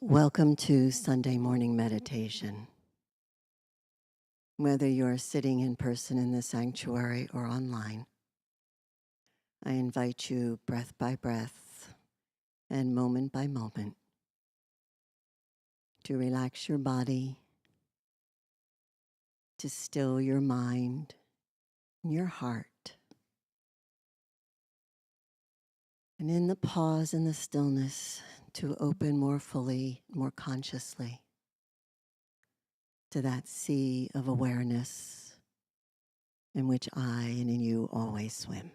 Welcome to Sunday morning meditation. Whether you're sitting in person in the sanctuary or online, I invite you breath by breath and moment by moment to relax your body, to still your mind and your heart. And in the pause and the stillness, to open more fully, more consciously to that sea of awareness in which I and in you always swim.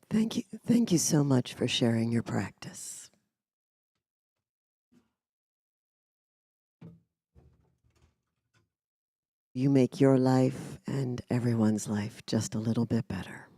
Thank you so much for sharing your practice. You make your life and everyone's life just a little bit better.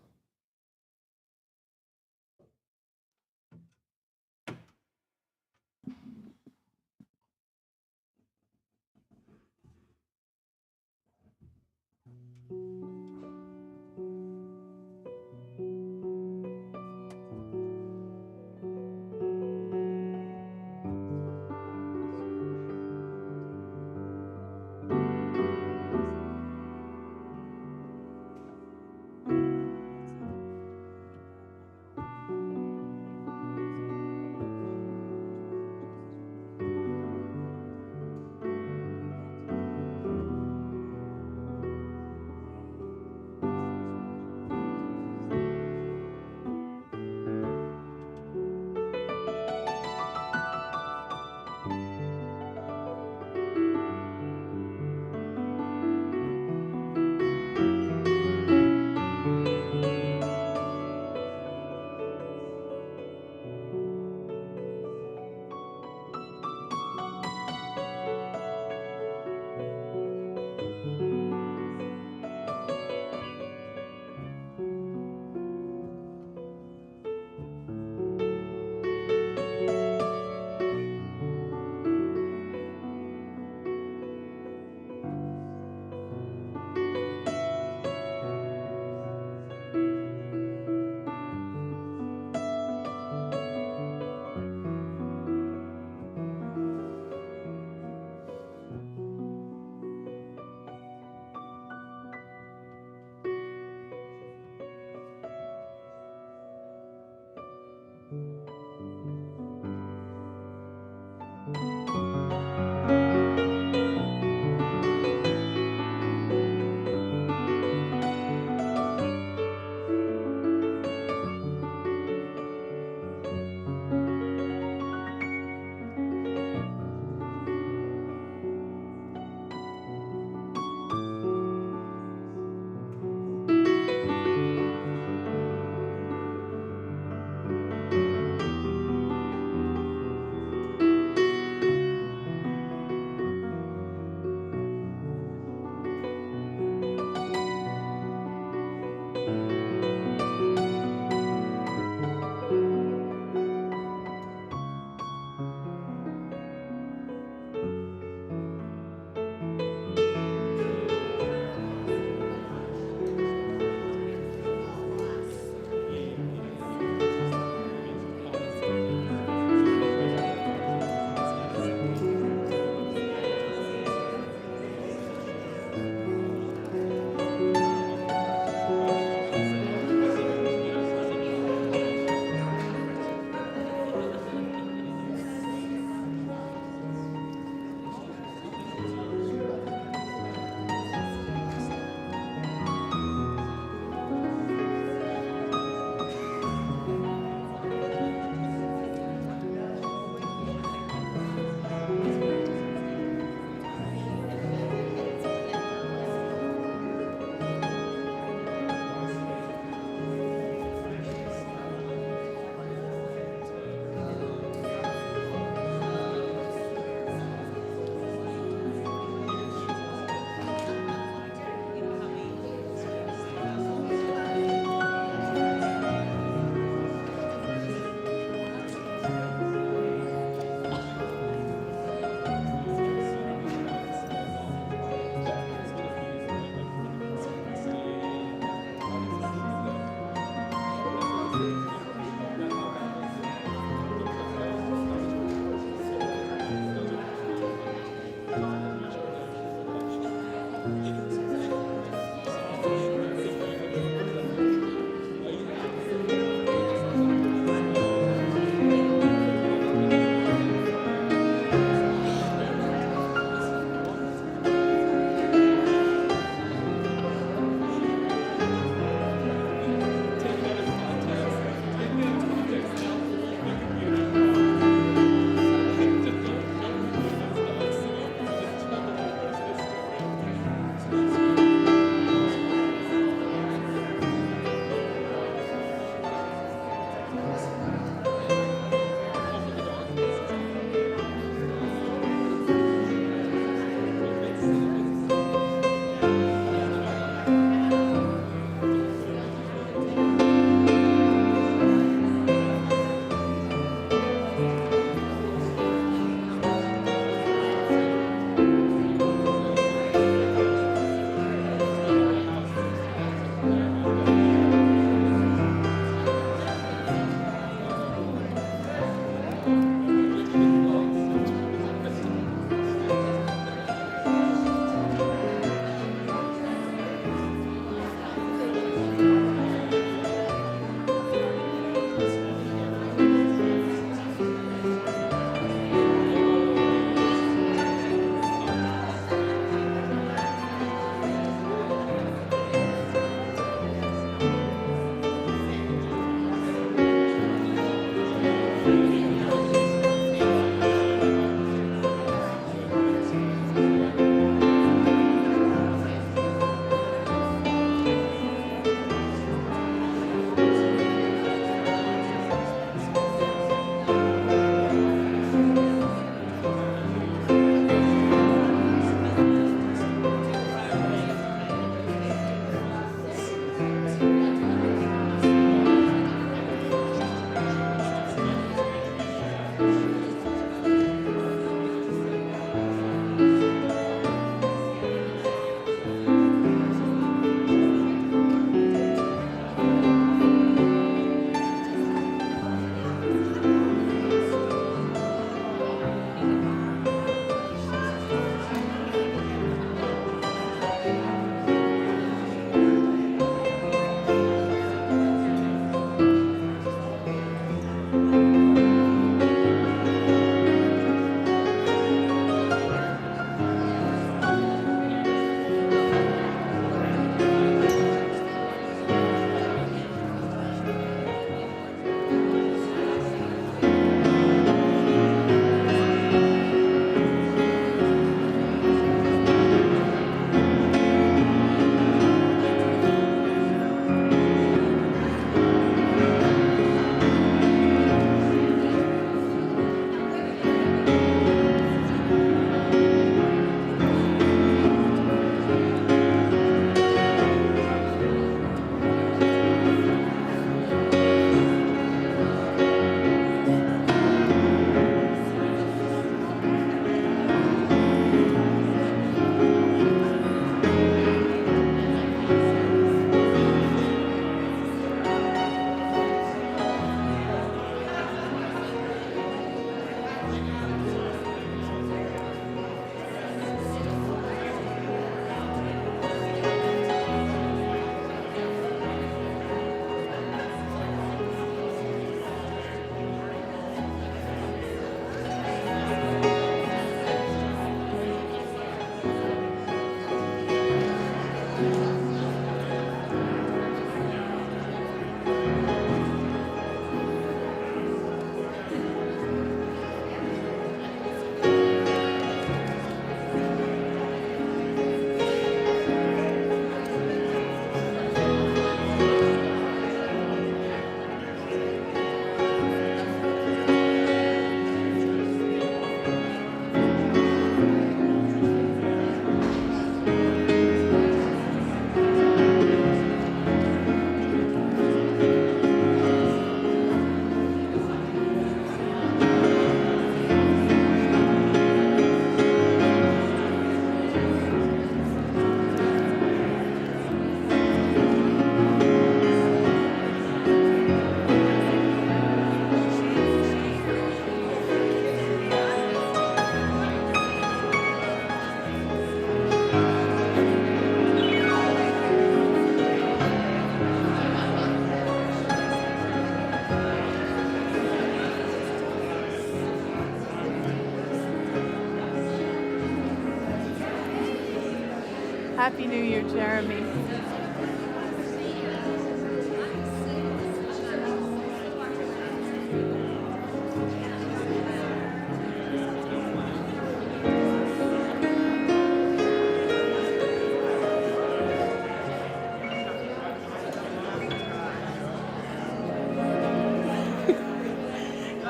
Happy New Year, Jeremy.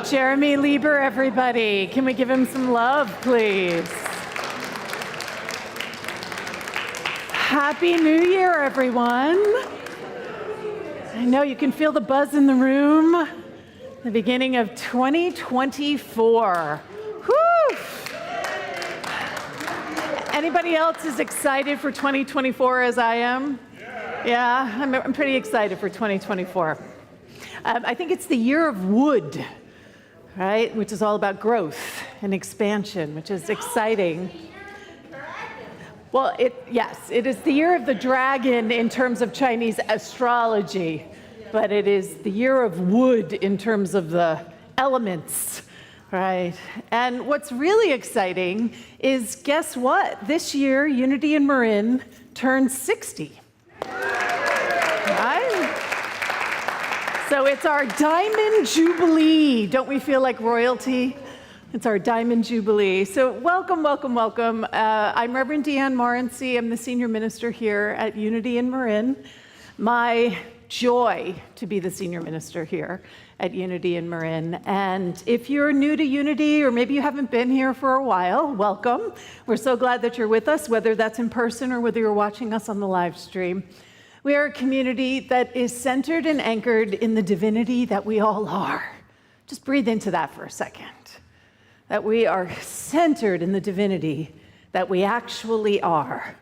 Jeremy Lieber, everybody. Can we give him some love, please? Happy New Year, everyone. I know you can feel the buzz in the room. The beginning of 2024. Whew. Anybody else is excited for 2024 as I am? Yeah, I'm pretty excited for 2024. I think it's the year of wood, right? Which is all about growth and expansion, which is exciting. Well, yes, it is the year of the dragon in terms of Chinese astrology, but it is the year of wood in terms of the elements, right? And what's really exciting is, guess what? This year, Unity in Marin turned 60, right? So it's our Diamond Jubilee. Don't we feel like royalty? It's our Diamond Jubilee. So welcome, welcome, welcome. I'm Reverend DeeAnn Morency. I'm the senior minister here at Unity in Marin. My joy to be the senior minister here at Unity in Marin. And if you're new to Unity, or maybe you haven't been here for a while, welcome. We're so glad that you're with us, whether that's in person or whether you're watching us on the live stream. We are a community that is centered and anchored in the divinity that we all are. Just breathe into that for a second. That we are centered in the divinity that we actually are.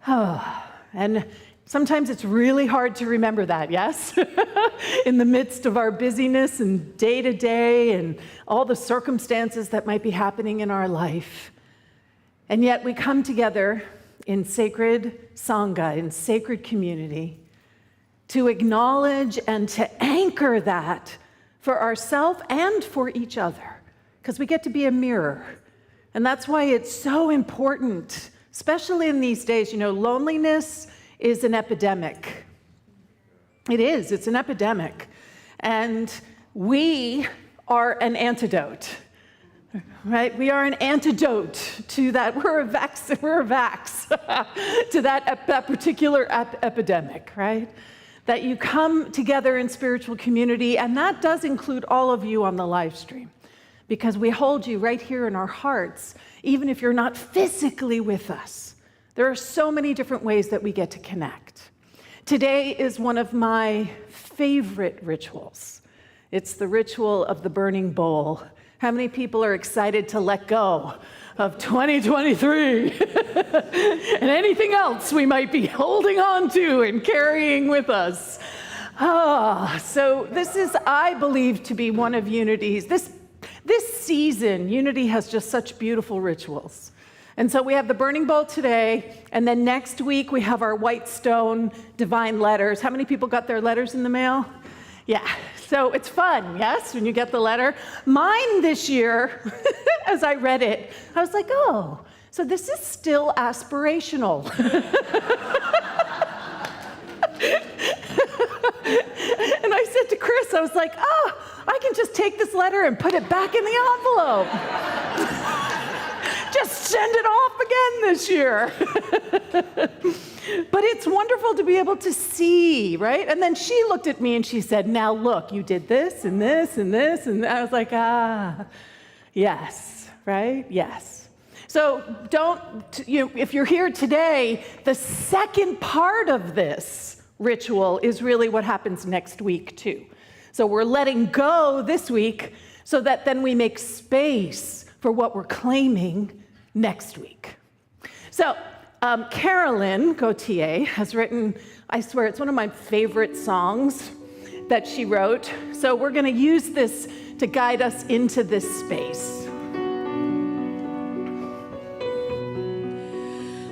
Oh, and sometimes it's really hard to remember that, yes? In the midst of our busyness and day-to-day and all the circumstances that might be happening in our life. And yet we come together in sacred Sangha, in sacred community, to acknowledge and to anchor that for ourselves and for each other, because we get to be a mirror. And that's why it's so important, especially in these days. You know, loneliness is an epidemic. It is, it's an epidemic. And we are an antidote. Right? We are an antidote to that. We're a vax to that particular epidemic, right? That you come together in spiritual community, and that does include all of you on the live stream, because we hold you right here in our hearts, even if you're not physically with us. There are so many different ways that we get to connect. Today is one of my favorite rituals. It's the ritual of the burning bowl. How many people are excited to let go of 2023 and anything else we might be holding on to and carrying with us? So this is, I believe, to be one of Unity's, this season, Unity has just such beautiful rituals. And so we have the burning bowl today, and then next week we have our white stone divine letters. How many people got their letters in the mail? Yeah, so it's fun, yes, when you get the letter. Mine this year, as I read it, I was like, oh, so this is still aspirational. And I said to Chris, I was like, oh, I can just take this letter and put it back in the envelope. Just send it off again this year. But it's wonderful to be able to see, right? And then she looked at me and she said, now look, you did this and this and this. And I was like, yes, right? Yes. So if you're here today, the second part of this ritual is really what happens next week too. So we're letting go this week so that then we make space for what we're claiming next week. So Carolyn Gautier has written, I swear, it's one of my favorite songs that she wrote. So we're going to use this to guide us into this space.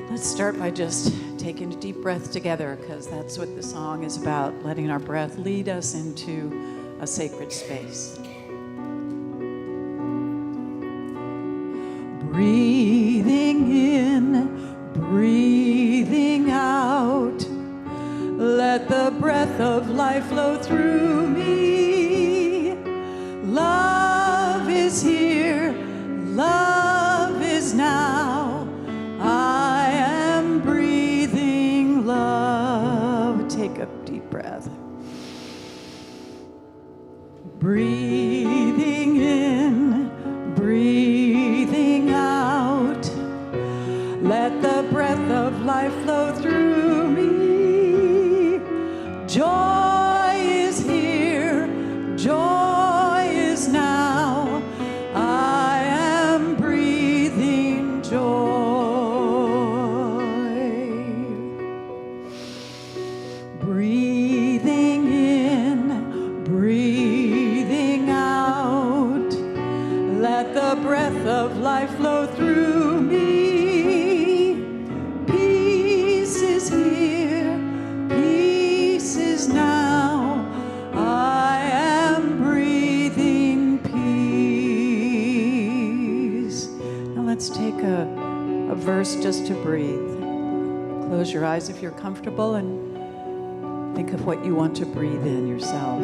Let's start by just taking a deep breath together, because that's what the song is about, letting our breath lead us into a sacred space. Breathing in, breathing life flow through me. Love is here, love is now. I am breathing love. Take a deep breath. Breathing in, breathing out. Let the breath of life flow through me. Joy is here, joy is now. I am breathing joy. Breathing in, breathing out. Let the breath of life flow through me. Peace is here, peace is now. I am breathing peace. Now let's take a verse just to breathe. Close your eyes if you're comfortable and think of what you want to breathe in yourself.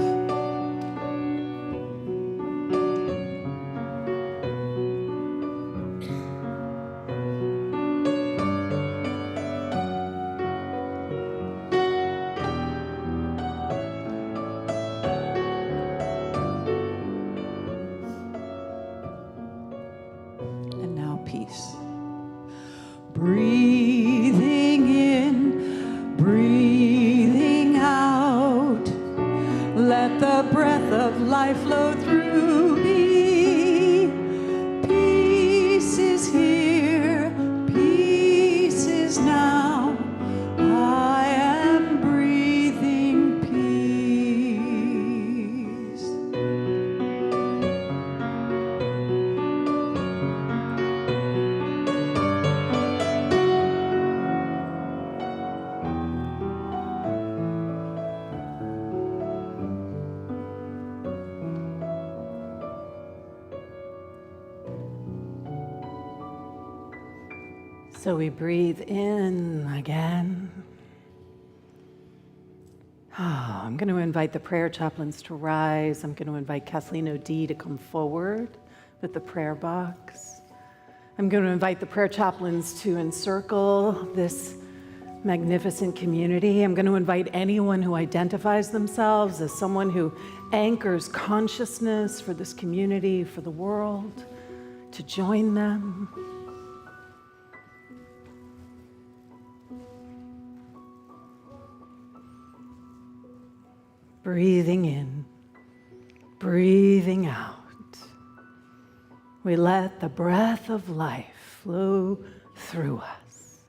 And now peace. Breathing in, breathing out. Let the breath of life flow through me. Peace is here, peace is now. I am breathing peace. So we breathe in again. I'm going to invite the prayer chaplains to rise. I'm going to invite Kathleen O'Dea to come forward with the prayer box. I'm going to invite the prayer chaplains to encircle this magnificent community. I'm going to invite anyone who identifies themselves as someone who anchors consciousness for this community, for the world, to join them. Breathing in, breathing out. We let the breath of life flow through us.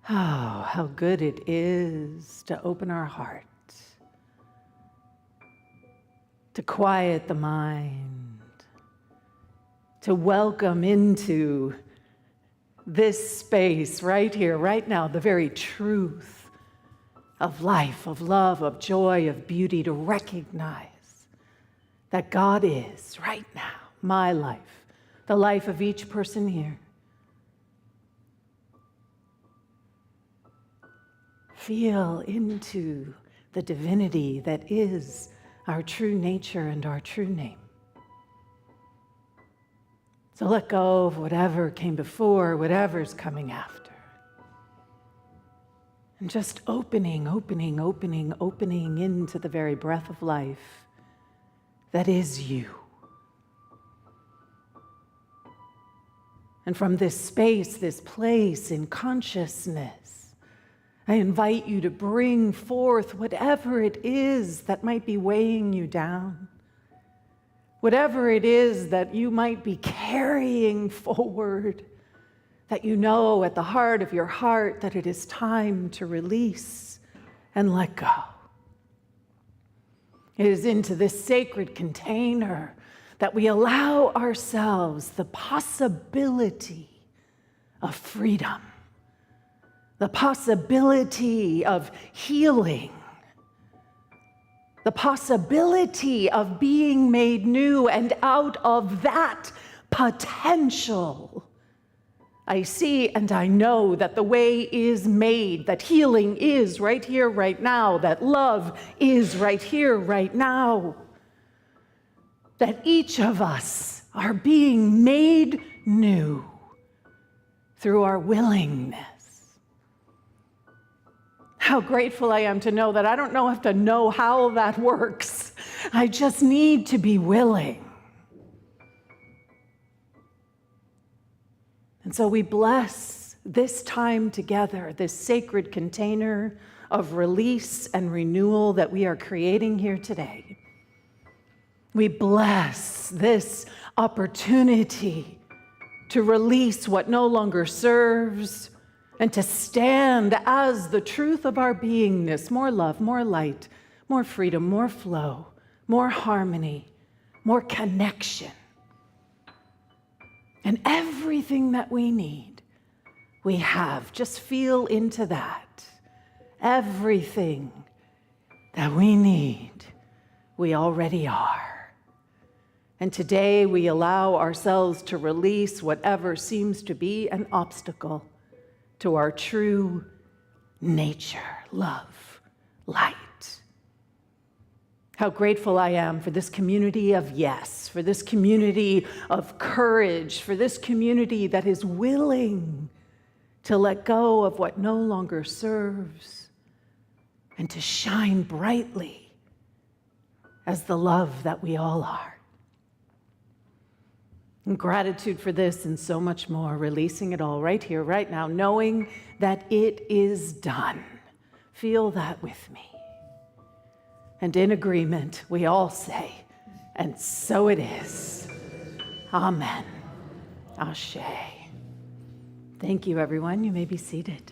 Oh, how good it is to open our heart, to quiet the mind, to welcome into this space right here, right now, the very truth of life, of love, of joy, of beauty, to recognize that God is right now, my life, the life of each person here. Feel into the divinity that is our true nature and our true name. So let go of whatever came before, whatever's coming after. And just opening into the very breath of life that is you. And from this space, this place in consciousness, I invite you to bring forth whatever it is that might be weighing you down, whatever it is that you might be carrying forward, that you know at the heart of your heart that it is time to release and let go. It is into this sacred container that we allow ourselves the possibility of freedom, the possibility of healing, the possibility of being made new, and out of that potential, I see and I know that the way is made, that healing is right here, right now, that love is right here, right now, that each of us are being made new through our willingness. How grateful I am to know that I don't have to know how that works. I just need to be willing. And so we bless this time together, this sacred container of release and renewal that we are creating here today. We bless this opportunity to release what no longer serves and to stand as the truth of our beingness, more love, more light, more freedom, more flow, more harmony, more connection. And everything that we need, we have. Just feel into that. Everything that we need, we already are. And today we allow ourselves to release whatever seems to be an obstacle to our true nature, love, light. How grateful I am for this community of yes, for this community of courage, for this community that is willing to let go of what no longer serves and to shine brightly as the love that we all are. And gratitude for this and so much more, releasing it all right here, right now, knowing that it is done. Feel that with me. And in agreement, we all say, and so it is. Amen. Ashe. Thank you, everyone. You may be seated.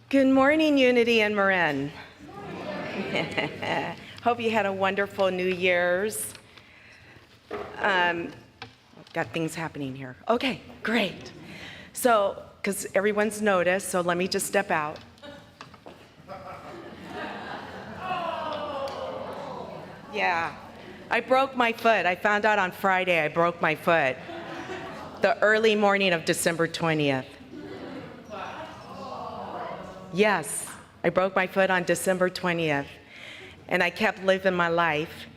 Good morning, Unity and Marin. Hope you had a wonderful New Year's. Got things happening here. Okay, great. So, because everyone's noticed, so let me just step out. Yeah, I broke my foot. I found out on Friday I broke my foot. The early morning of December 20th. Yes, I broke my foot on December 20th, and I kept living my life.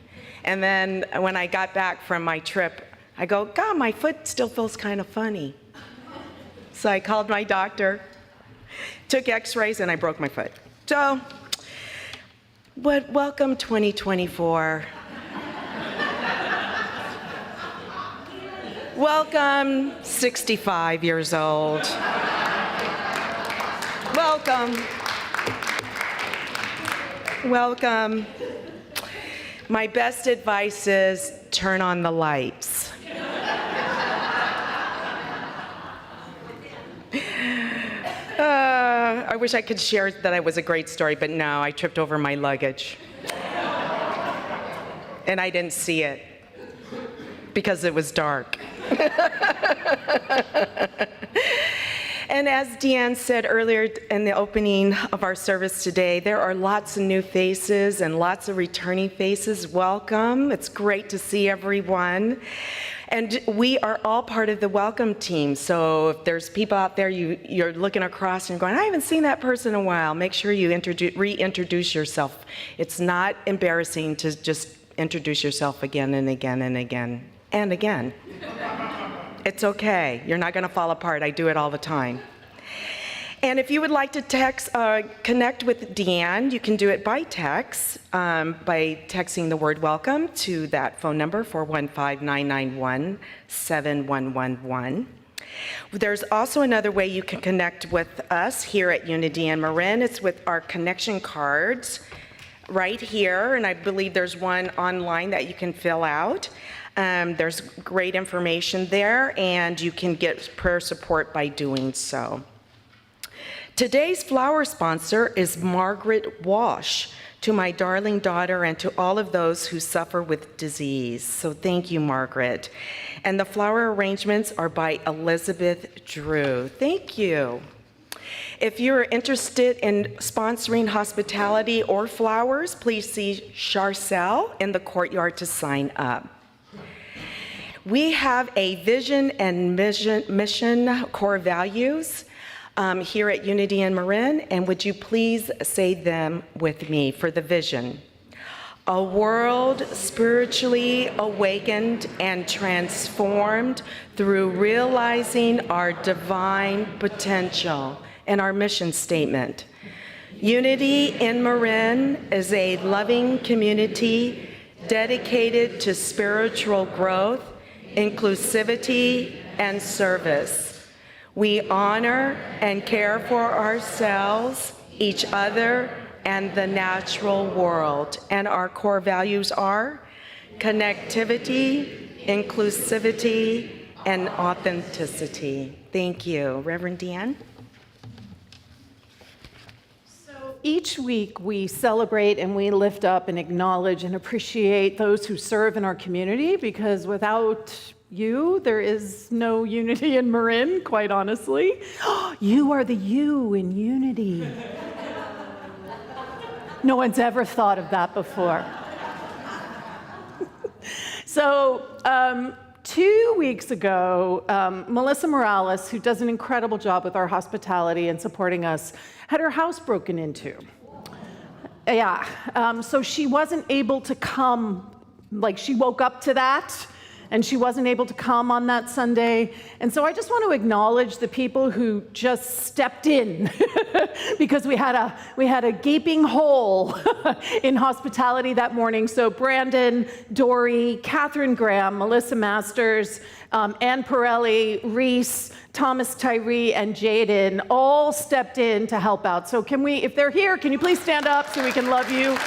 And then when I got back from my trip, I go, God, my foot still feels kind of funny. So I called my doctor, took x-rays, and I broke my foot. So, but welcome 2024. Welcome 65 years old. Welcome. Welcome. My best advice is turn on the lights. I wish I could share that I was a great story, but no, I tripped over my luggage. And I didn't see it because it was dark. And as DeeAnn said earlier in the opening of our service today, there are lots of new faces and lots of returning faces. Welcome. It's great to see everyone. And we are all part of the welcome team. So if there's people out there, you're looking across and you're going, I haven't seen that person in a while, make sure you reintroduce yourself. It's not embarrassing to just introduce yourself again and again and again and again. It's okay. You're not going to fall apart. I do it all the time. And if you would like to connect with DeeAnn, you can do it by text, by texting the word welcome to that phone number, 415-991-7111. There's also another way you can connect with us here at Unity and Marin. It's with our connection cards right here, and I believe there's one online that you can fill out. There's great information there, and you can get prayer support by doing so. Today's flower sponsor is Margaret Walsh, to my darling daughter and to all of those who suffer with disease. So thank you, Margaret. And the flower arrangements are by Elizabeth Drew. Thank you. If you're interested in sponsoring hospitality or flowers, please see Charcel in the courtyard to sign up. We have a vision and mission core values here at Unity in Marin, and would you please say them with me for the vision? A world spiritually awakened and transformed through realizing our divine potential. And our mission statement: Unity in Marin is a loving community dedicated to spiritual growth, inclusivity, and service. We honor and care for ourselves, each other, and the natural world. And our core values are connectivity, inclusivity, and authenticity. Thank you. Reverend DeeAnn? Each week we celebrate and we lift up and acknowledge and appreciate those who serve in our community, because without you, there is no Unity in Marin, quite honestly. You are the you in Unity. No one's ever thought of that before. So 2 weeks ago, Melissa Morales, who does an incredible job with our hospitality and supporting us, had her house broken into. Yeah, so she wasn't able to come, like she woke up to that, and she wasn't able to come on that Sunday. And so I just want to acknowledge the people who just stepped in because we had a gaping hole in hospitality that morning. So Brandon, Dory, Catherine Graham, Melissa Masters, Ann Pirelli, Reese, Thomas Tyree, and Jaden all stepped in to help out. So can we, if they're here, can you please stand up so we can love you?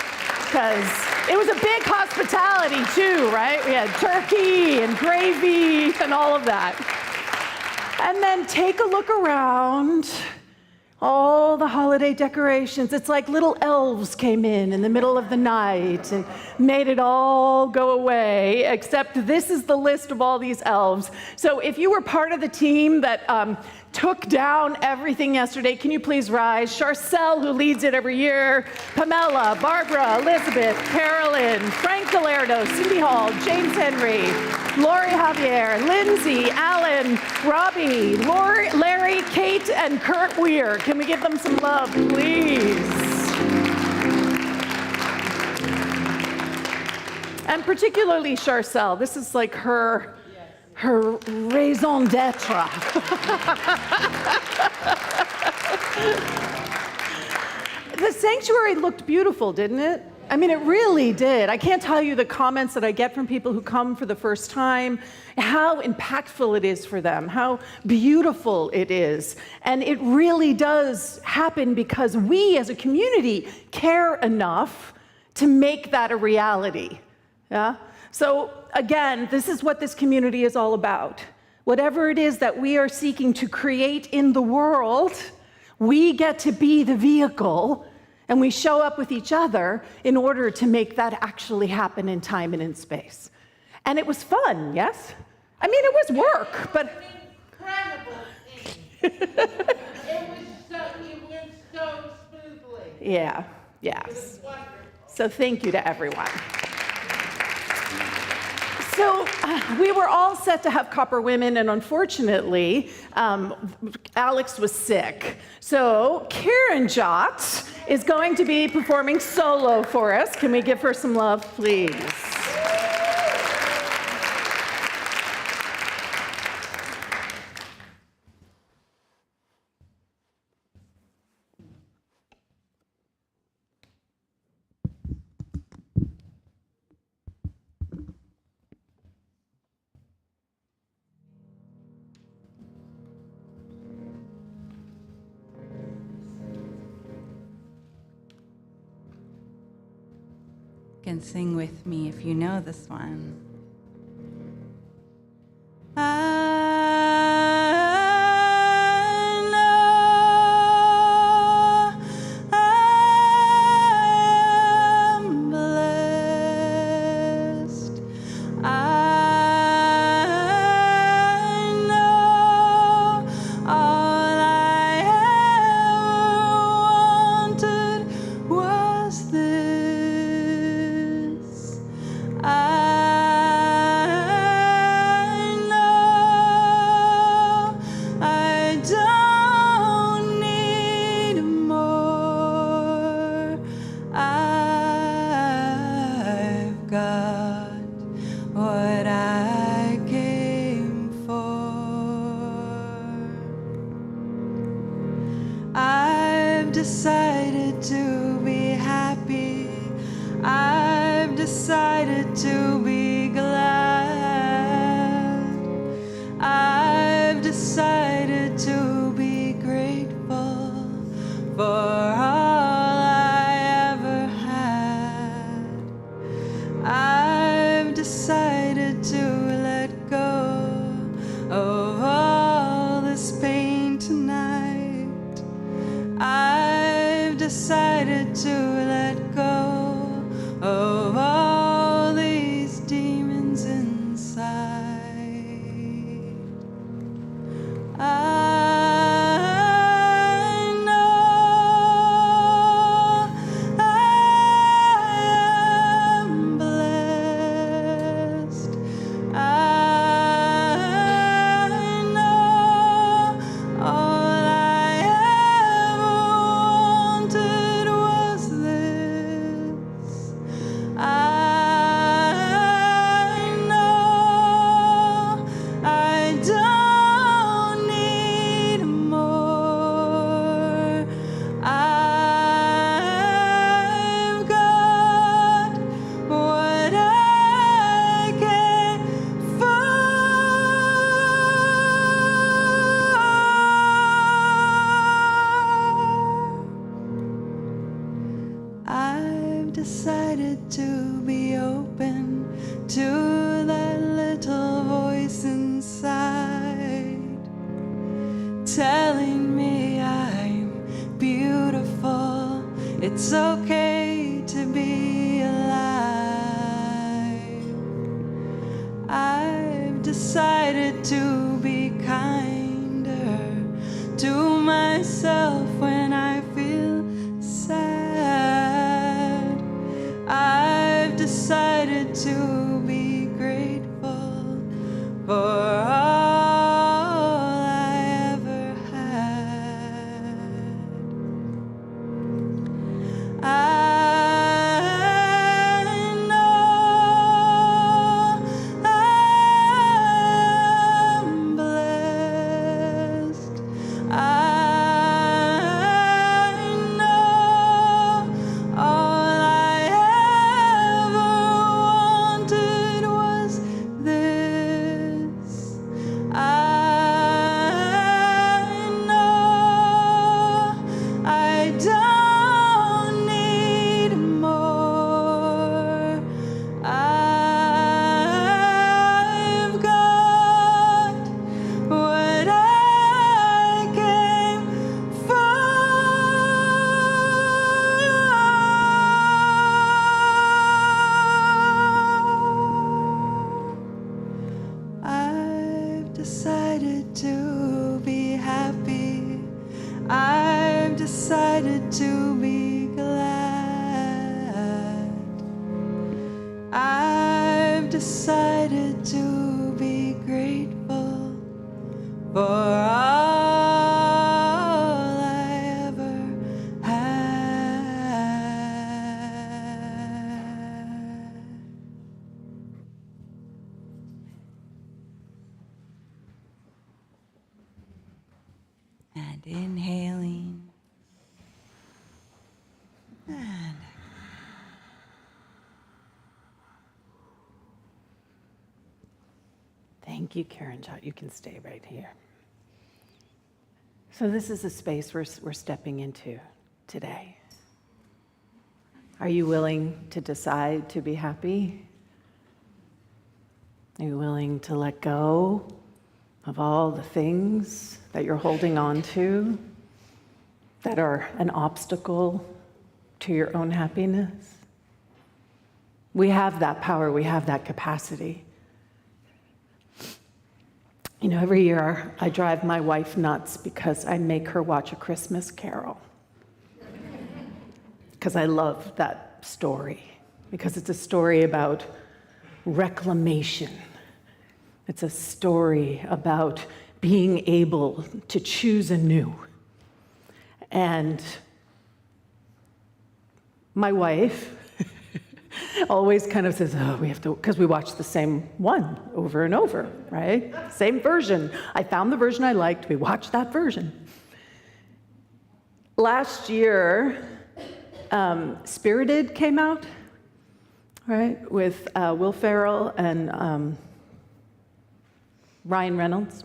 Because it was a big hospitality too, right? We had turkey and gravy and all of that. And then take a look around. All the holiday decorations. It's like little elves came in the middle of the night and made it all go away, except this is the list of all these elves. So if you were part of the team that took down everything yesterday, can you please rise? Charcel, who leads it every year, Pamela, Barbara, Elizabeth, Carolyn, Frank Gallardo, Cindy Hall, James Henry, Lori Javier, Lindsay, Alan, Robbie, Larry, Kate, and Kurt Weir. Can we give them some love, please? And particularly Charcel. This is like her raison d'etre. The sanctuary looked beautiful, didn't it? I mean, it really did. I can't tell you the comments that I get from people who come for the first time, how impactful it is for them, how beautiful it is. And it really does happen because we as a community care enough to make that a reality. Yeah? So again, this is what this community is all about. Whatever it is that we are seeking to create in the world, we get to be the vehicle, and we show up with each other in order to make that actually happen in time and in space. And it was fun, yes? I mean, it was work, but... Incredible thing. It went so smoothly. Yeah, yes. So thank you to everyone. So we were all set to have Copper Women, and unfortunately, Alex was sick. So Karen Jott is going to be performing solo for us. Can we give her some love, please? You can sing with me if you know this one. I've decided to be happy. I've decided to be glad. I've decided to be grateful for all I ever had. I've decided to let go of all this pain tonight. I've decided to let go of all these demons inside. I know I am blessed. I know all I ever wanted was this. I know I don't need more. I've got what I came for. I've decided to be open to that little voice inside telling me I'm beautiful. It's okay to be alive. I've decided to be kinder to myself when I feel sad. I've decided to be grateful for all I ever had. I know I'm blessed. I know all I ever wanted was this. I know I don't need more. I've got what I came for. I've decided to be happy. I've decided to be glad. I've decided to be grateful for all I ever had. And inhaling. And Thank you, Karen Jot. You can stay right here. So this is a space we're stepping into today. Are you willing to decide to be happy? Are you willing to let go of all the things that you're holding on to that are an obstacle to your own happiness? We have that power, we have that capacity. You know, every year I drive my wife nuts because I make her watch A Christmas Carol. Because I love that story, because it's a story about reclamation. It's a story about being able to choose anew. And my wife always kind of says, oh, we have to, because we watch the same one over and over, right? Same version. I found the version I liked, we watched that version. last year, Spirited came out, right, with Will Ferrell and Ryan Reynolds.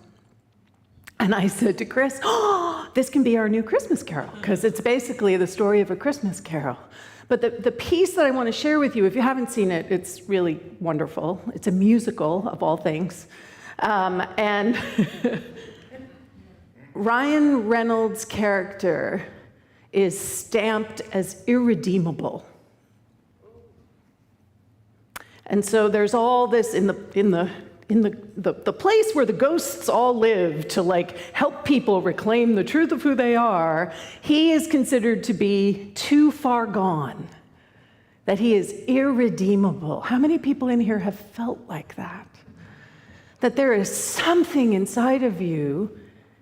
And I said to Chris, oh, this can be our new Christmas Carol, because it's basically the story of a Christmas Carol. But the piece that I want to share with you, if you haven't seen it, it's really wonderful. It's a musical, of all things. And Ryan Reynolds' character is stamped as irredeemable. And so there's all this in the place where the ghosts all live to like help people reclaim the truth of who they are. He is considered to be too far gone, that he is irredeemable. How many people in here have felt like that? That there is something inside of you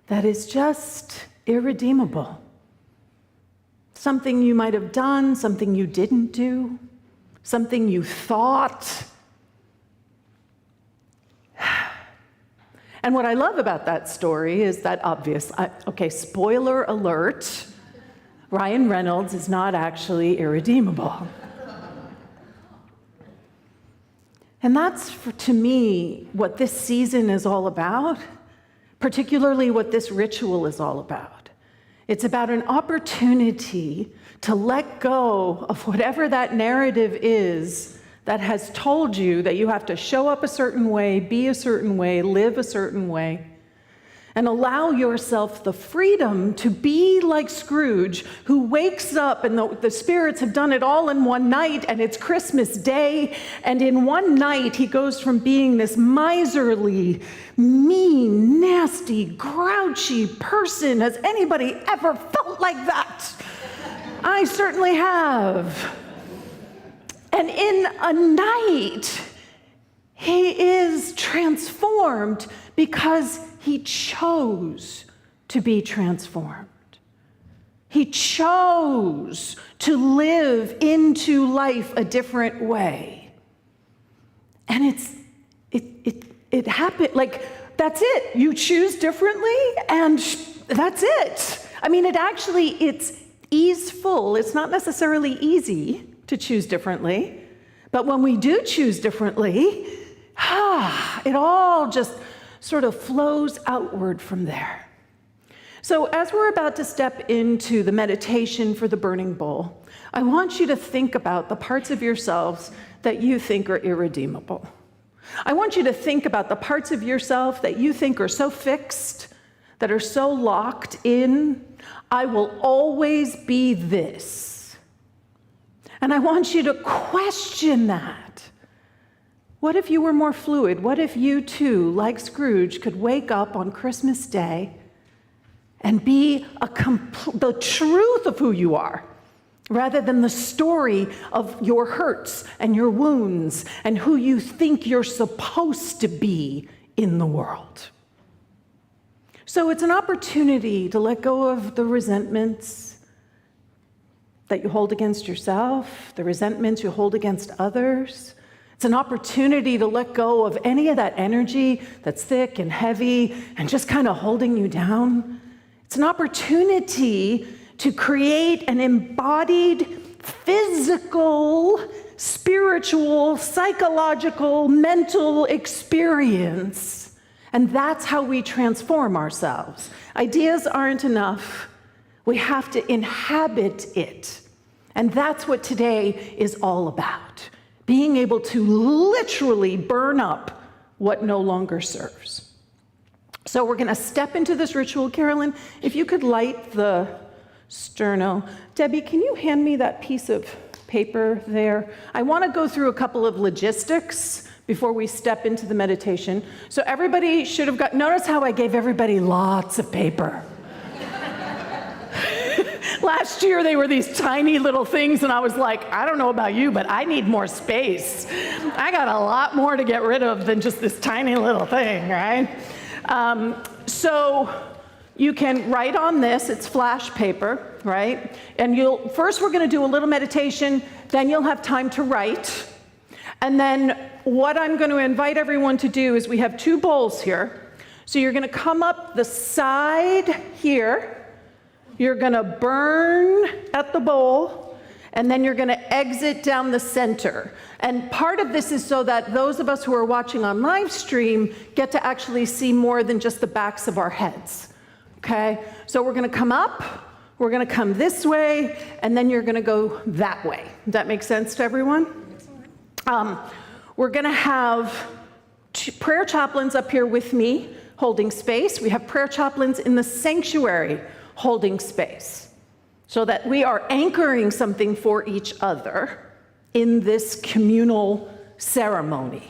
that is just irredeemable. Something you might have done, something you didn't do, something you thought. And what I love about that story is that okay, spoiler alert, Ryan Reynolds is not actually irredeemable. And that's, to me, what this season is all about, particularly what this ritual is all about. It's about an opportunity to let go of whatever that narrative is that has told you that you have to show up a certain way, be a certain way, live a certain way, and allow yourself the freedom to be like Scrooge, who wakes up and the spirits have done it all in one night, and it's Christmas Day, and in one night he goes from being this miserly, mean, nasty, grouchy person. Has anybody ever felt like that? I certainly have. And in a night, he is transformed because he chose to be transformed. He chose to live into life a different way. And it happened, like, that's it. You choose differently, and that's it. I mean, it's easeful. It's not necessarily easy to choose differently, but when we do choose differently, it all just sort of flows outward from there. So as we're about to step into the meditation for the burning bowl, I want you to think about the parts of yourselves that you think are irredeemable. I want you to think about the parts of yourself that you think are so fixed, that are so locked in. I will always be this. And I want you to question that. What if you were more fluid? What if you too, like Scrooge, could wake up on Christmas Day and be the truth of who you are, rather than the story of your hurts and your wounds and who you think you're supposed to be in the world? So it's an opportunity to let go of the resentments that you hold against yourself, the resentments you hold against others. It's an opportunity to let go of any of that energy that's thick and heavy and just kind of holding you down. It's an opportunity to create an embodied, physical, spiritual, psychological, mental experience. And that's how we transform ourselves. Ideas aren't enough. We have to inhabit it. And that's what today is all about. Being able to literally burn up what no longer serves. So we're going to step into this ritual. Carolyn, if you could light the sterno. Debbie, can you hand me that piece of paper there? I want to go through a couple of logistics before we step into the meditation. So everybody should have notice how I gave everybody lots of paper. Last year, they were these tiny little things, and I was like, I don't know about you, but I need more space. I got a lot more to get rid of than just this tiny little thing, right? So you can write on this. It's flash paper, right? And first we're going to do a little meditation, then you'll have time to write. And then what I'm going to invite everyone to do is we have two bowls here. So you're going to come up the side here, You're going to burn at the bowl, and then you're going to exit down the center. And part of this is so that those of us who are watching on live stream get to actually see more than just the backs of our heads. Okay? So we're going to come up, we're going to come this way, and then you're going to go that way. Does that make sense to everyone? We're going to have prayer chaplains up here with me holding space. We have prayer chaplains in the sanctuary holding space so that we are anchoring something for each other in this communal ceremony.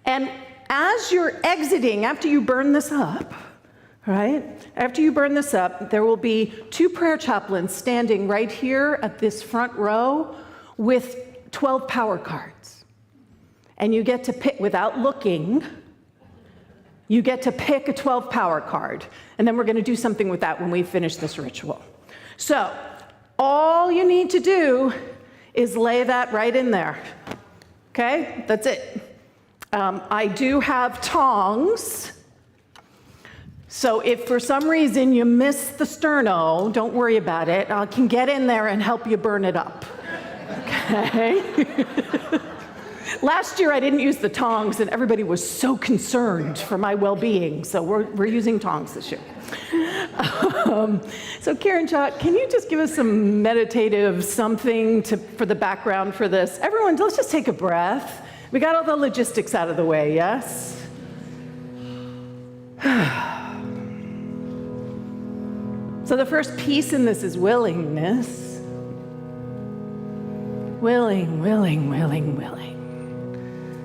And as you're exiting, after you burn this up, right? After you burn this up, there will be 2 prayer chaplains standing right here at this front row with 12 power cards. And you get to pick, without looking, you get to pick a 12 power card. And then we're going to do something with that when we finish this ritual. So all you need to do is lay that right in there. Okay? That's it. I do have tongs. So if for some reason you miss the sterno, don't worry about it. I can get in there and help you burn it up. Okay? Last year I didn't use the tongs and everybody was so concerned for my well-being, so we're using tongs this year. So Karen Chalk, can you just give us some meditative something for the background for this? Everyone, let's just take a breath. We got all the logistics out of the way, yes? So the first piece in this is willingness. Willing, willing, willing, willing.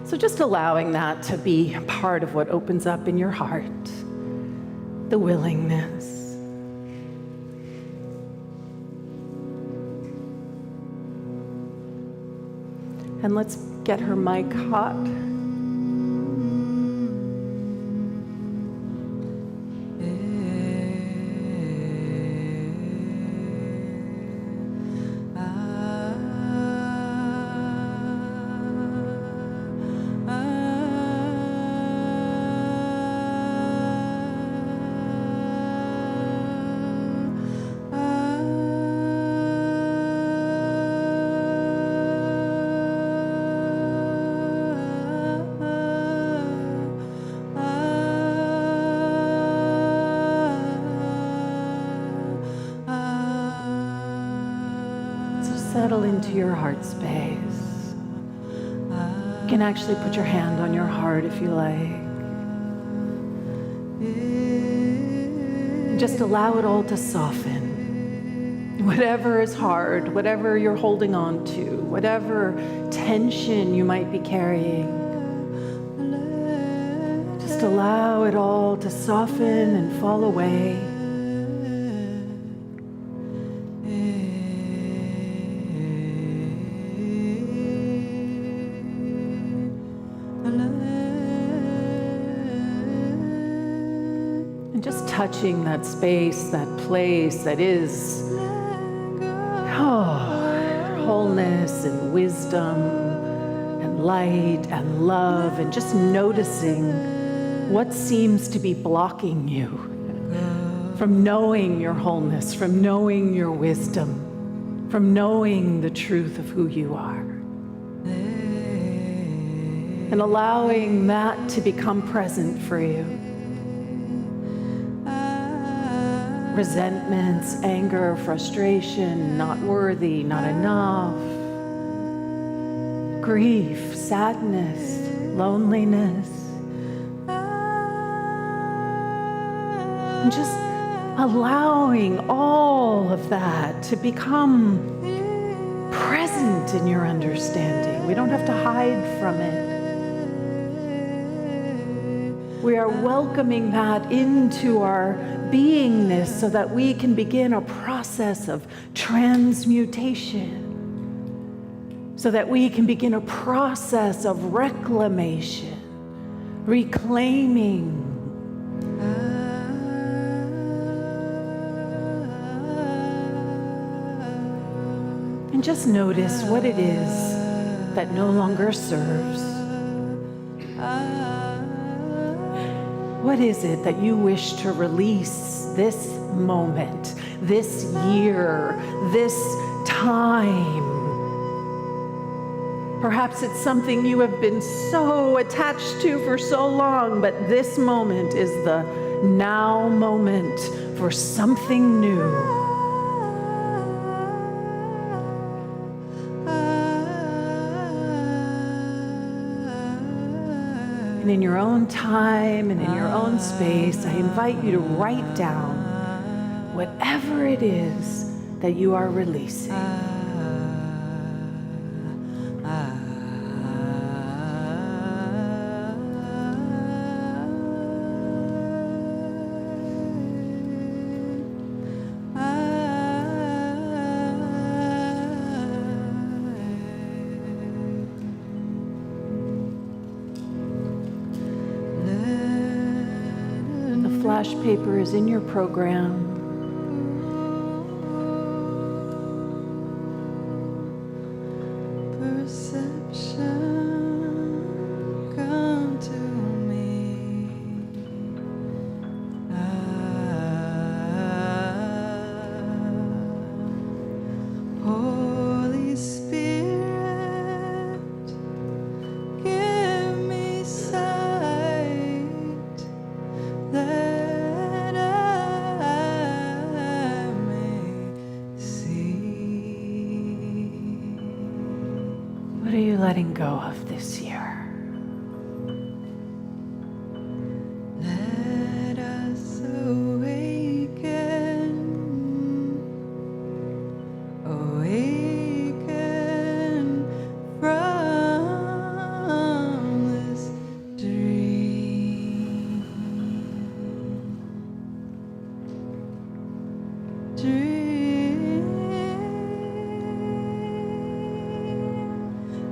So just allowing that to be part of what opens up in your heart, the willingness. And let's get her mic hot. Settle into your heart space. You can actually put your hand on your heart if you like. And just allow it all to soften. Whatever is hard, whatever you're holding on to, whatever tension you might be carrying, just allow it all to soften and fall away. Touching that space, that place that is wholeness and wisdom and light and love, and just noticing what seems to be blocking you from knowing your wholeness, from knowing your wisdom, from knowing the truth of who you are. And allowing that to become present for you. Resentments, anger, frustration, not worthy, not enough, grief, sadness, loneliness. And just allowing all of that to become present in your understanding. We don't have to hide from it. We are welcoming that into our beingness so that we can begin a process of transmutation, so that we can begin a process of reclamation, reclaiming. And just notice what it is that no longer serves. What is it that you wish to release this moment, this year, this time. Perhaps it's something you have been so attached to for so long, but this moment is the now moment for something new. And in your own time and in your own space, I invite you to write down whatever it is that you are releasing. Flash paper is in your program. Perception, come to me. Holy Spirit, give me sight. That I may see. What are you letting go of this year? Let us awaken, awaken from this dream.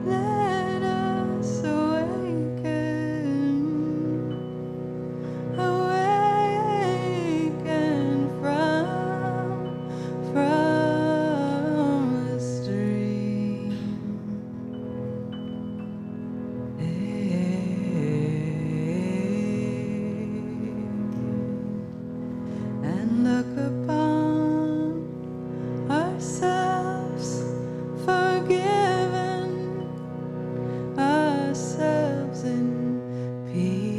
Let us awaken, awaken from this dream. And look upon ourselves forgiven, ourselves in peace,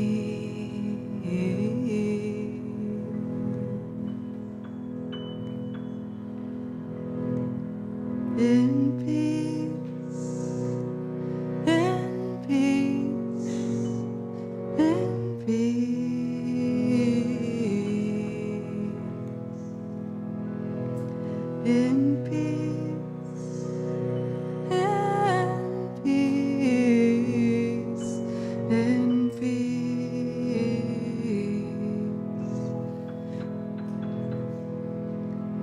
in peace, in peace, in peace, in peace, in peace,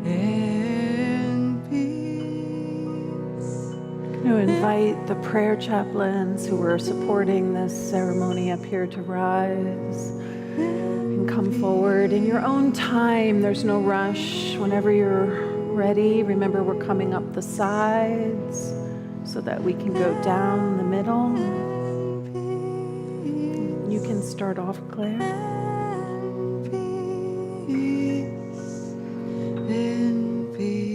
in peace, I'm going to invite the prayer chaplains who are supporting this ceremony up here to rise and come forward in your own time. There's no rush. Whenever you're ready, remember we're coming up the sides so that we can go down the middle. You can start off, Claire. in peace.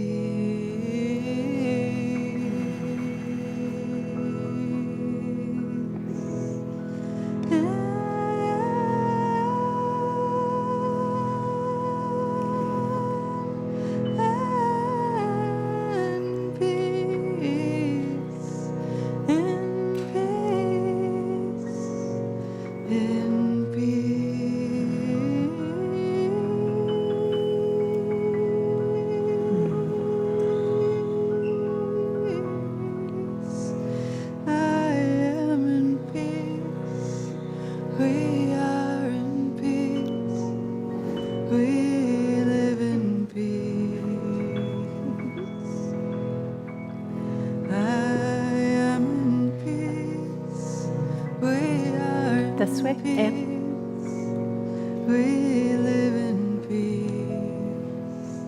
This way, and We live in peace.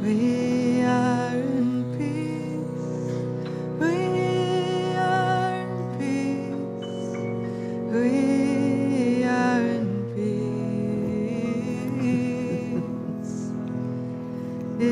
We are in peace. We are in peace. We are in peace. Go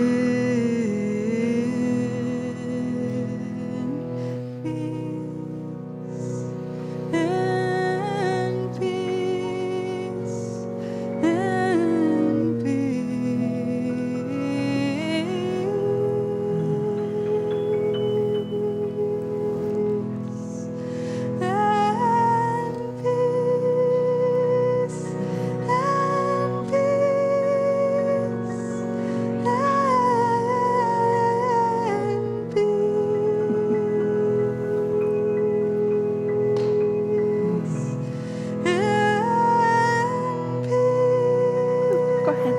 ahead.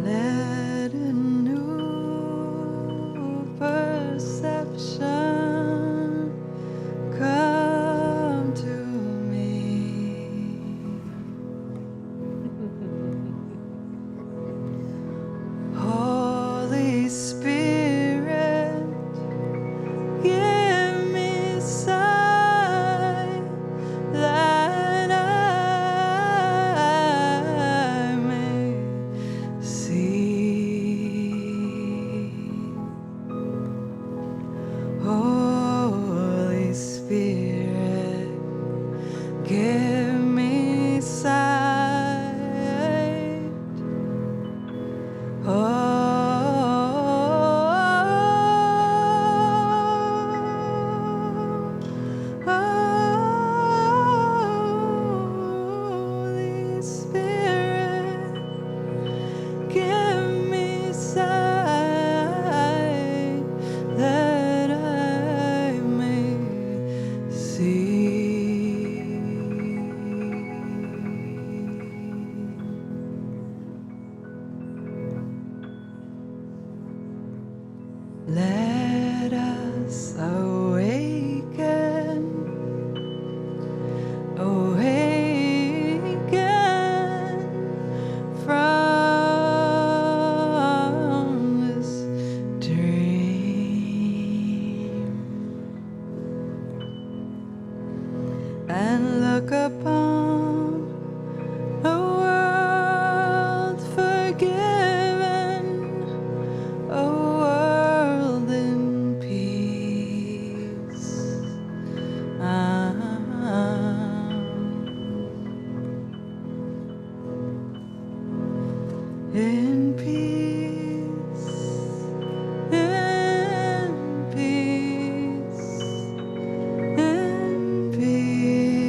Let a new perception come to me. Holy Spirit, give me sight that I may see. Holy Spirit, give me sight. Holy Spirit, give me sight that I may see. Let us awaken, awaken from this dream and look upon a world forgiven, a world in peace. In peace, in peace, in peace.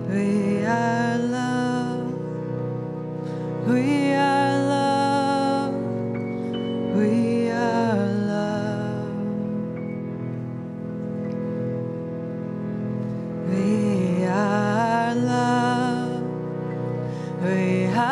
We are love. We are love. We are love. We are love. We are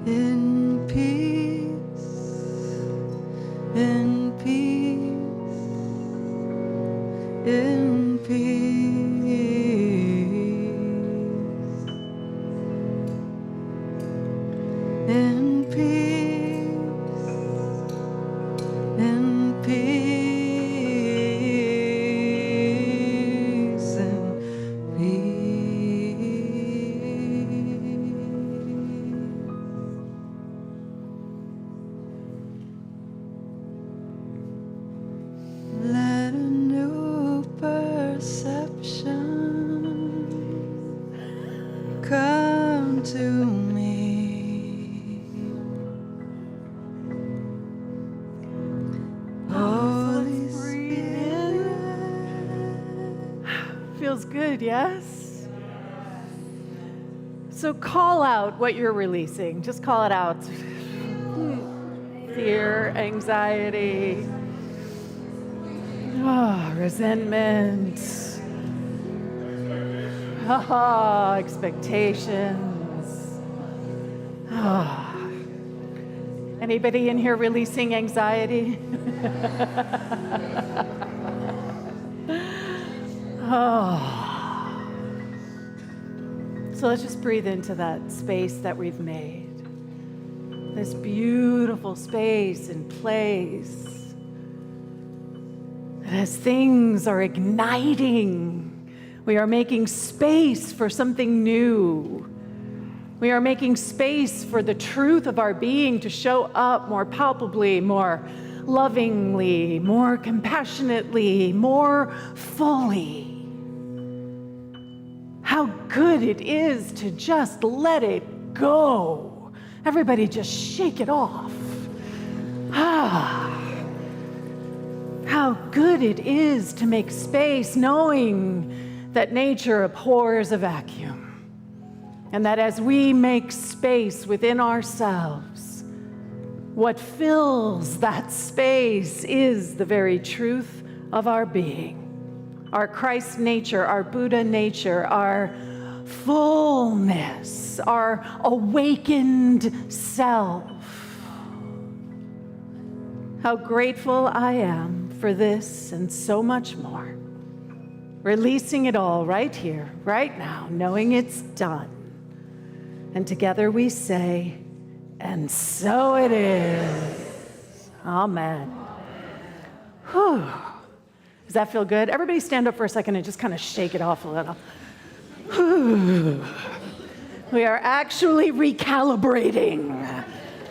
in peace, in peace, in peace, in peace, in peace, in peace. Let a new perception come to me. Holy Spirit. Feels good, yes? So call out what you're releasing. Just call it out. Fear, anxiety, resentment, expectations. Anybody in here releasing anxiety? So let's just breathe into that space that we've made. This beautiful space and place. And as things are igniting, we are making space for something new. We are making space for the truth of our being to show up more palpably, more lovingly, more compassionately, more fully. How good it is to just let it go. Everybody just shake it off. How good it is to make space knowing that nature abhors a vacuum. And that as we make space within ourselves, what fills that space is the very truth of our being. Our Christ nature, our Buddha nature, our fullness, our awakened self. How grateful I am for this and so much more. Releasing it all right here, right now, knowing it's done. And together we say, and so it is. Amen. Whew. Does that feel good? Everybody stand up for a second and just kind of shake it off a little. Whew. We are actually recalibrating,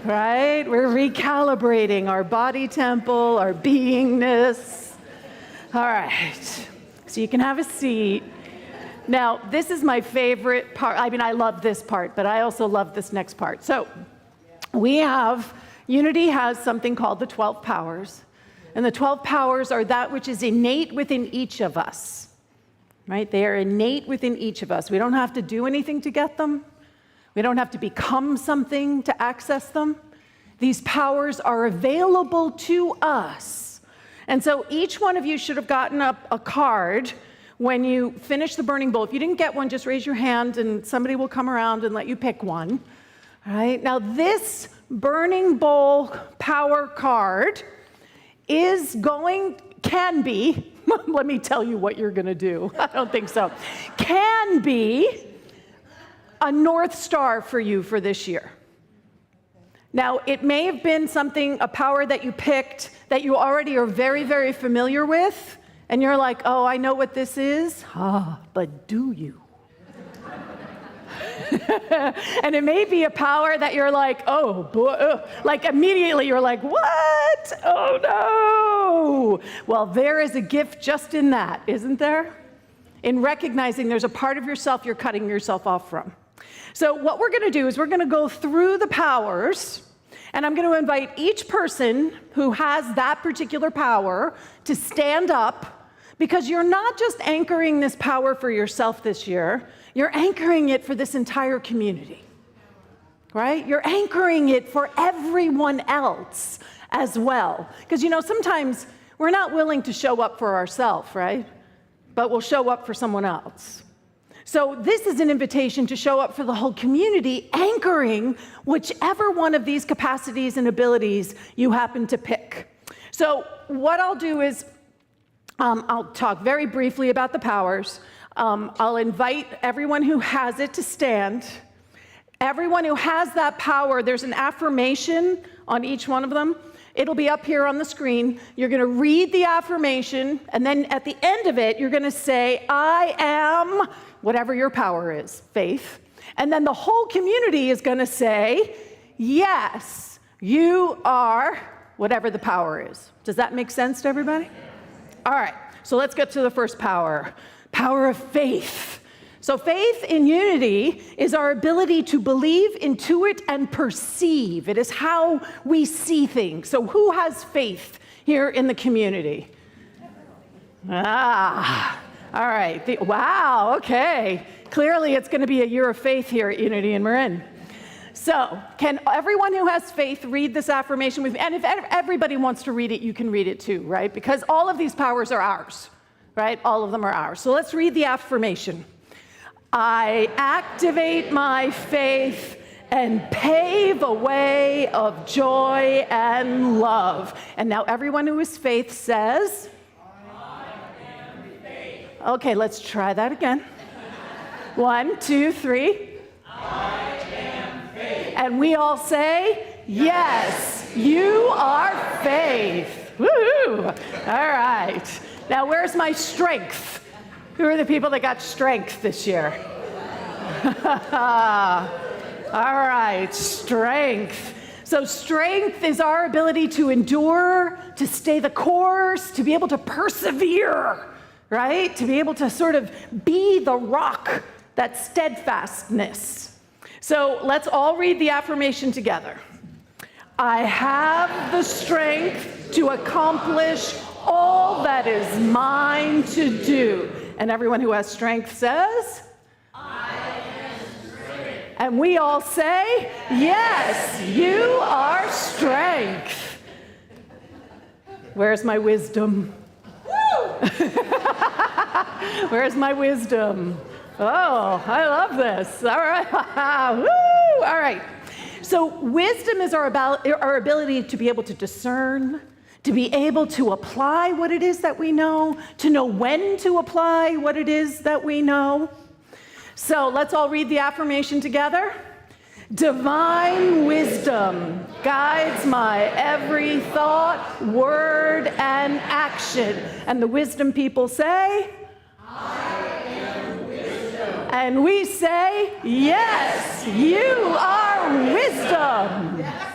right? We're recalibrating our body temple, our beingness. All right, so you can have a seat. Now, this is my favorite part. I mean, I love this part, but I also love this next part. So Unity has something called the 12 powers. And the 12 powers are that which is innate within each of us, right? They are innate within each of us. We don't have to do anything to get them. We don't have to become something to access them. These powers are available to us. And so each one of you should have gotten up a card when you finish the burning bowl. If you didn't get one, just raise your hand and somebody will come around and let you pick one. All right? Now, this burning bowl power card can be, let me tell you what you're going to do. I don't think so. Can be a North Star for you for this year. Now, it may have been a power that you picked that you already are very, very familiar with, and you're like, oh, I know what this is. But do you? And it may be a power that you're like, oh boy, like immediately you're like, what? Oh no. Well, there is a gift just in that, isn't there? In recognizing there's a part of yourself you're cutting yourself off from. So what we're going to do is we're going to go through the powers, and I'm going to invite each person who has that particular power to stand up, because you're not just anchoring this power for yourself this year, you're anchoring it for this entire community, right? You're anchoring it for everyone else as well. Because, you know, sometimes we're not willing to show up for ourselves, right? But we'll show up for someone else. So this is an invitation to show up for the whole community, anchoring whichever one of these capacities and abilities you happen to pick. So what I'll do is I'll talk very briefly about the powers. I'll invite everyone who has it to stand. Everyone who has that power, there's an affirmation on each one of them. It'll be up here on the screen. You're going to read the affirmation, and then at the end of it, you're going to say, I am, whatever your power is, faith. And then the whole community is going to say, yes, you are, whatever the power is. Does that make sense to everybody? All right, so let's get to the first power, power of faith. So faith in unity is our ability to believe, intuit, and perceive. It is how we see things. So who has faith here in the community? Ah, all right. Wow, okay. Clearly it's going to be a year of faith here at Unity in Marin. So can everyone who has faith read this affirmation with me? And if everybody wants to read it, you can read it too, right? Because all of these powers are ours, right? All of them are ours. So let's read the affirmation. I activate my faith and pave a way of joy and love. And now everyone who has faith says, I am faith. Okay, let's try that again. 1, 2, 3. I am faith. And we all say, yes, you are faith. Woo! All right. Now where's my strength? Who are the people that got strength this year? All right, strength. So strength is our ability to endure, to stay the course, to be able to persevere, right? To be able to sort of be the rock, that steadfastness. So let's all read the affirmation together. I have the strength to accomplish all that is mine to do. And everyone who has strength says, I am strength. And we all say, yes, you are strength. Where's my wisdom? Where's my wisdom? Oh, I love this. All right. Woo! All right. So wisdom is our ability to be able to discern, to be able to apply what it is that we know, to know when to apply what it is that we know. So let's all read the affirmation together. Divine wisdom guides my every thought, word, and action. And the wisdom people say, I am wisdom. And we say, yes, you are wisdom. Yes.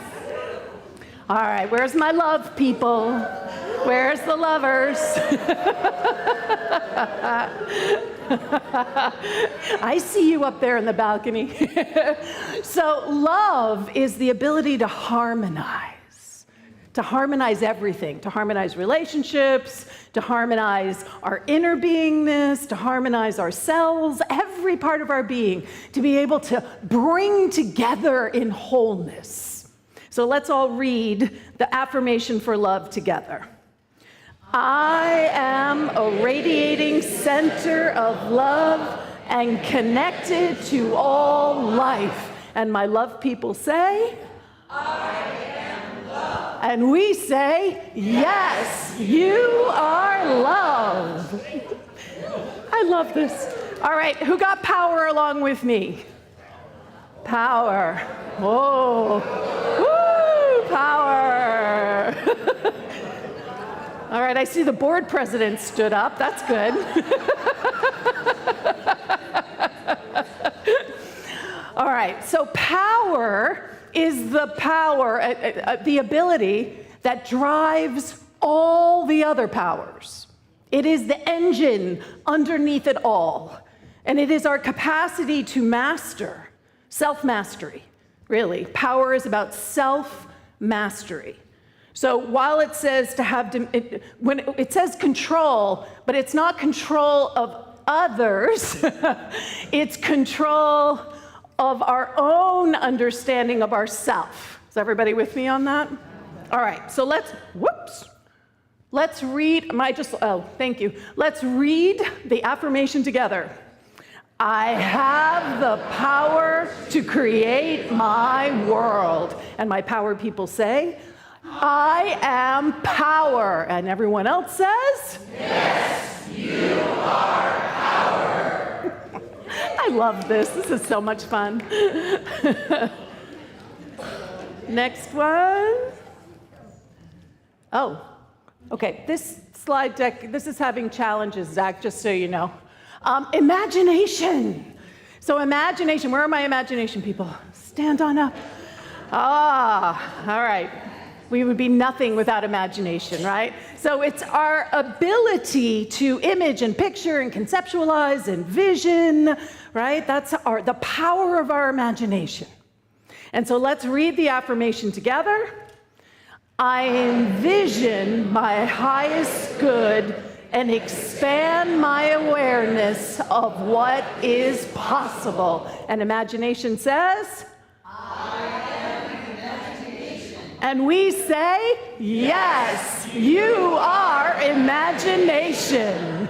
All right, where's my love, people? Where's the lovers? I see you up there in the balcony. So love is the ability to harmonize everything, to harmonize relationships, to harmonize our inner beingness, to harmonize ourselves, every part of our being, to be able to bring together in wholeness. So let's all read the affirmation for love together. I am a radiating center of love and connected to all life. And my love people say, I am love. And we say, yes, you are love. I love this. All right, who got power along with me? Power. Whoa. Woo, power. All right, I see the board president stood up. That's good. All right, so power is the power, the ability that drives all the other powers. It is the engine underneath it all. And it is our capacity to master, self-mastery, really. Power is about self-mastery. So while it says to have, when it says control, but it's not control of others, it's control of our own understanding of ourself. Is everybody with me on that? All right, so let's read, thank you. Let's read the affirmation together. I have the power to create my world. And my power people say, I am power. And everyone else says, yes, you are power. I love this. This is so much fun. Next one. Oh, okay. This slide deck, this is having challenges, Zach, just so you know. Imagination. So imagination, where are my imagination people? Stand on up. All right. We would be nothing without imagination, right? So it's our ability to image and picture and conceptualize and vision, right? That's the power of our imagination. And so let's read the affirmation together. I envision my highest good and expand my awareness of what is possible. And imagination says, and we say, yes, you are imagination.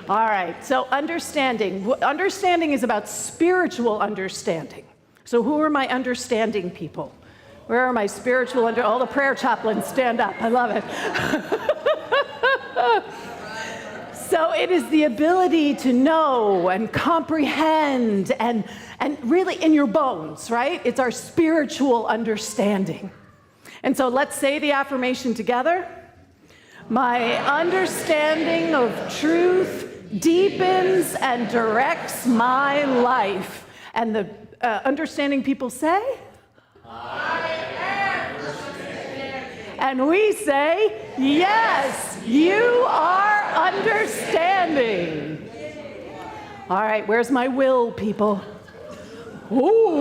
All right, so understanding. Understanding is about spiritual understanding. So who are my understanding people? Where are my spiritual all the prayer chaplains stand up. I love it. So it is the ability to know and comprehend and really in your bones, right? It's our spiritual understanding. And so let's say the affirmation together. My understanding of truth deepens and directs my life. And the understanding people say? I am understanding. And we say, yes, you are understanding. All right, where's my will, people? Ooh.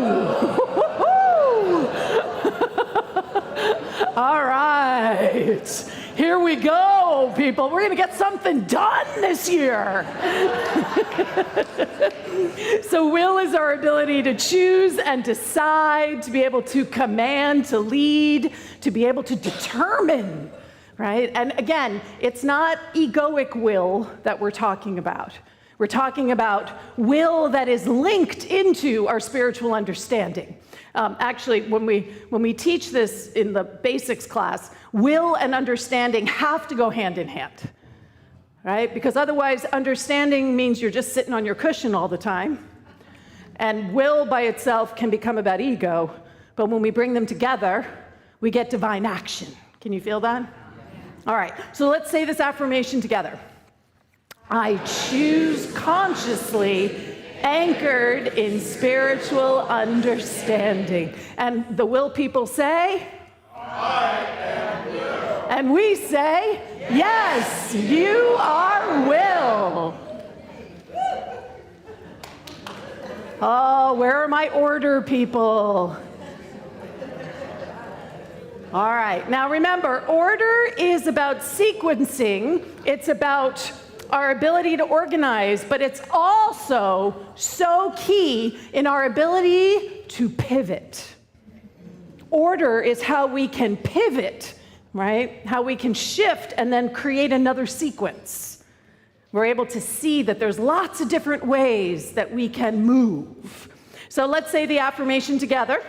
All right. Here we go, people. We're going to get something done this year. So will is our ability to choose and decide, to be able to command, to lead, to be able to determine, right? And again, it's not egoic will that we're talking about. We're talking about will that is linked into our spiritual understanding. Actually, when we teach this in the basics class, will and understanding have to go hand in hand, right? Because otherwise, understanding means you're just sitting on your cushion all the time. And will by itself can become about ego. But when we bring them together, we get divine action. Can you feel that? All right, so let's say this affirmation together. I choose consciously, anchored in spiritual understanding. And the will people say, I am will. And we say, yes, you are will. Oh, where are my order people? All right, now remember, order is about sequencing. It's about our ability to organize, but it's also so key in our ability to pivot. Order is how we can pivot, right? How we can shift and then create another sequence. We're able to see that there's lots of different ways that we can move. So let's say the affirmation together.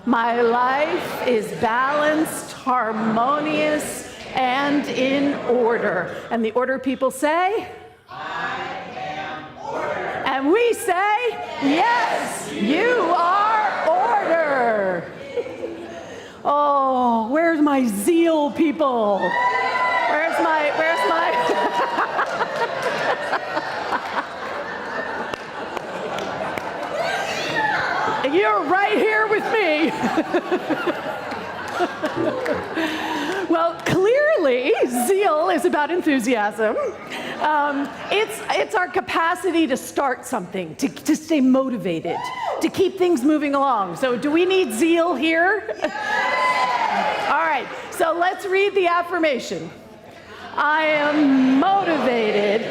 My life is balanced, harmonious, and in order. And the order people say, I am order. And we say, yes, you are order. Oh, where's my zeal, people? Where's my You're right here with me. Well, clearly, zeal is about enthusiasm. It's our capacity to start something, to stay motivated, to keep things moving along. So do we need zeal here? All right, so let's read the affirmation. I am motivated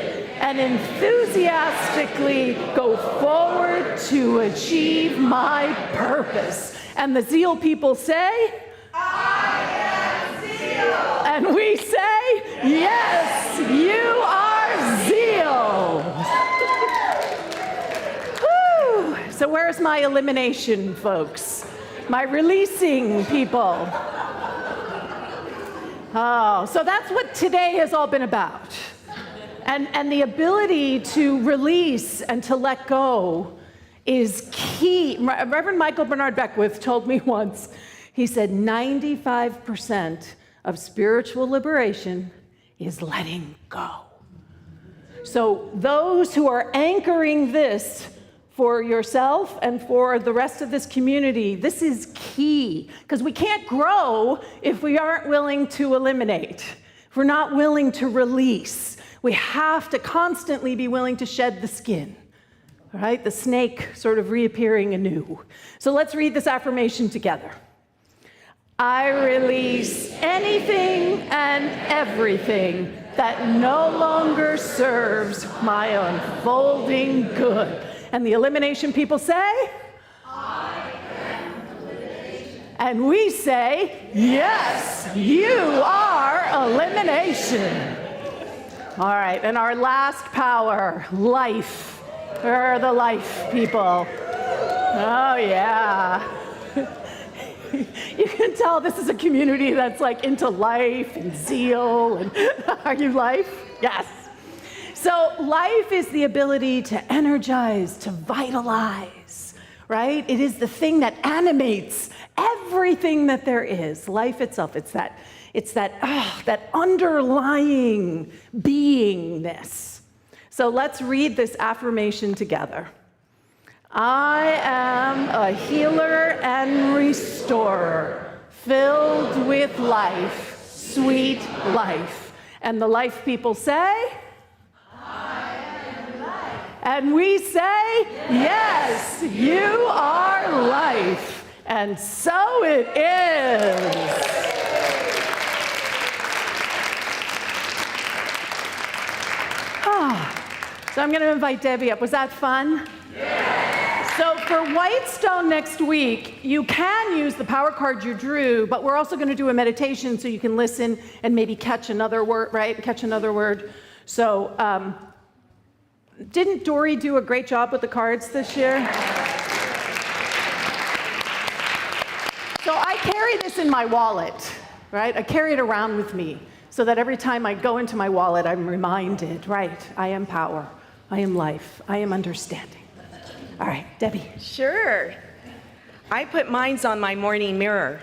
and enthusiastically go forward to achieve my purpose. And the zeal people say, I am zeal. And we say, yes, you are zeal. Woo. So where's my elimination, folks? My releasing people. Oh, so that's what today has all been about. And the ability to release and to let go is key. Reverend Michael Bernard Beckwith told me once, he said 95% of spiritual liberation is letting go. So those who are anchoring this for yourself and for the rest of this community, this is key, because we can't grow if we aren't willing to eliminate, if we're not willing to release. We have to constantly be willing to shed the skin, all right? The snake sort of reappearing anew. So let's read this affirmation together. I release anything and everything that no longer serves my unfolding good. And the elimination people say, I am elimination. And we say, yes, you are elimination. All right, and our last power, life. Where are the life people? Oh, yeah. You can tell this is a community that's like into life and zeal. And are you life? Yes. So life is the ability to energize, to vitalize, right? It is the thing that animates everything that there is. Life itself, it's that underlying beingness. So let's read this affirmation together. I am a healer and restorer, filled with life, sweet life. And the life people say, and we say, yes, you are life. And so it is. So I'm going to invite Debbie up. Was that fun? Yeah. So for Whitestone next week, you can use the power card you drew, but we're also going to do a meditation so you can listen and maybe catch another word, right? Catch another word. So, didn't Dory do a great job with the cards this year? So I carry this in my wallet, right? I carry it around with me so that every time I go into my wallet, I'm reminded, right? I am power. I am life. I am understanding. All right, Debbie. Sure. I put mine on my morning mirror.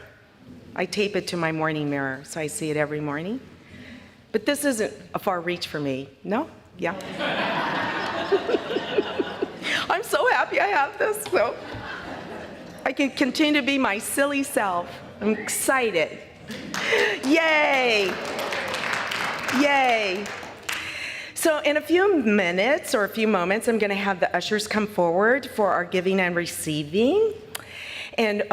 I tape it to my morning mirror so I see it every morning. But this isn't a far reach for me. No? Yeah. I'm so happy I have this, so I can continue to be my silly self. I'm excited. Yay! Yay! So in a few minutes or a few moments, I'm going to have the ushers come forward for our giving and receiving. And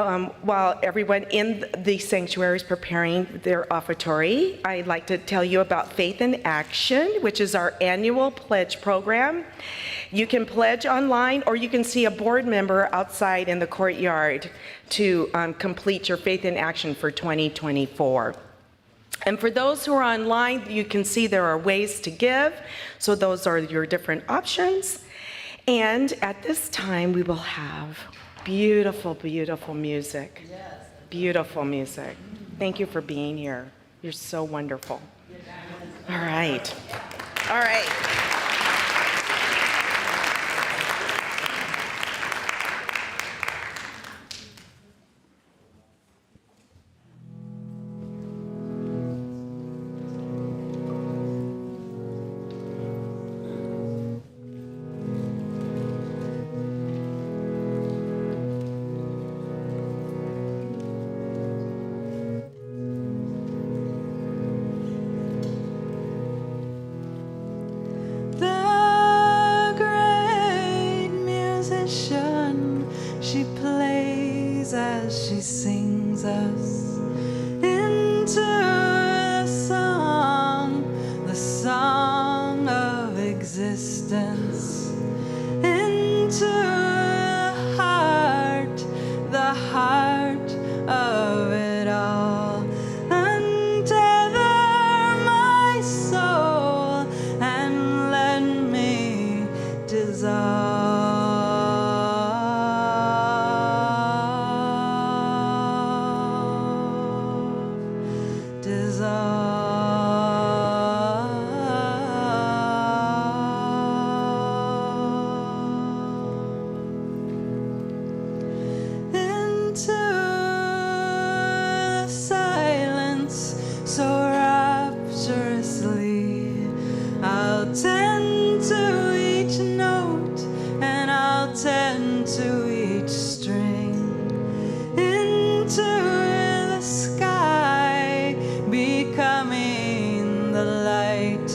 while everyone in the sanctuary is preparing their offertory, I'd like to tell you about Faith in Action, which is our annual pledge program. You can pledge online, or you can see a board member outside in the courtyard to complete your Faith in Action for 2024. And for those who are online, you can see there are ways to give. So those are your different options. And at this time, we will have beautiful, beautiful music. Yes. Beautiful music. Thank you for being here. You're so wonderful. All right. All right. and she plays as she sings us into the song of existence, into the heart of it all. Untether my soul and let me into the silence so rapturously. I'll tend to each note and I'll tend to each string, into the sky, becoming the light,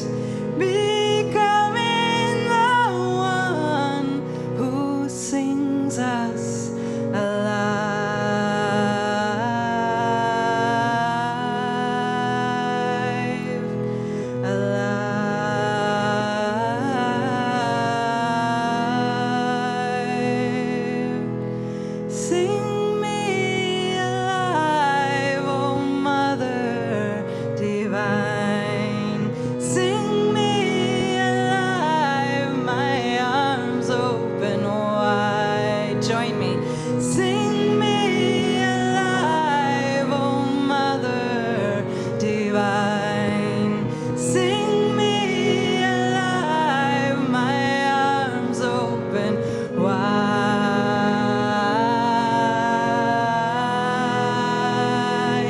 becoming the one who sings us alive, alive. Sing me alive, oh Mother Divine. Sing me alive, my arms open wide. Join me. Sing me alive, oh Mother Divine. Sing me alive, my arms open wide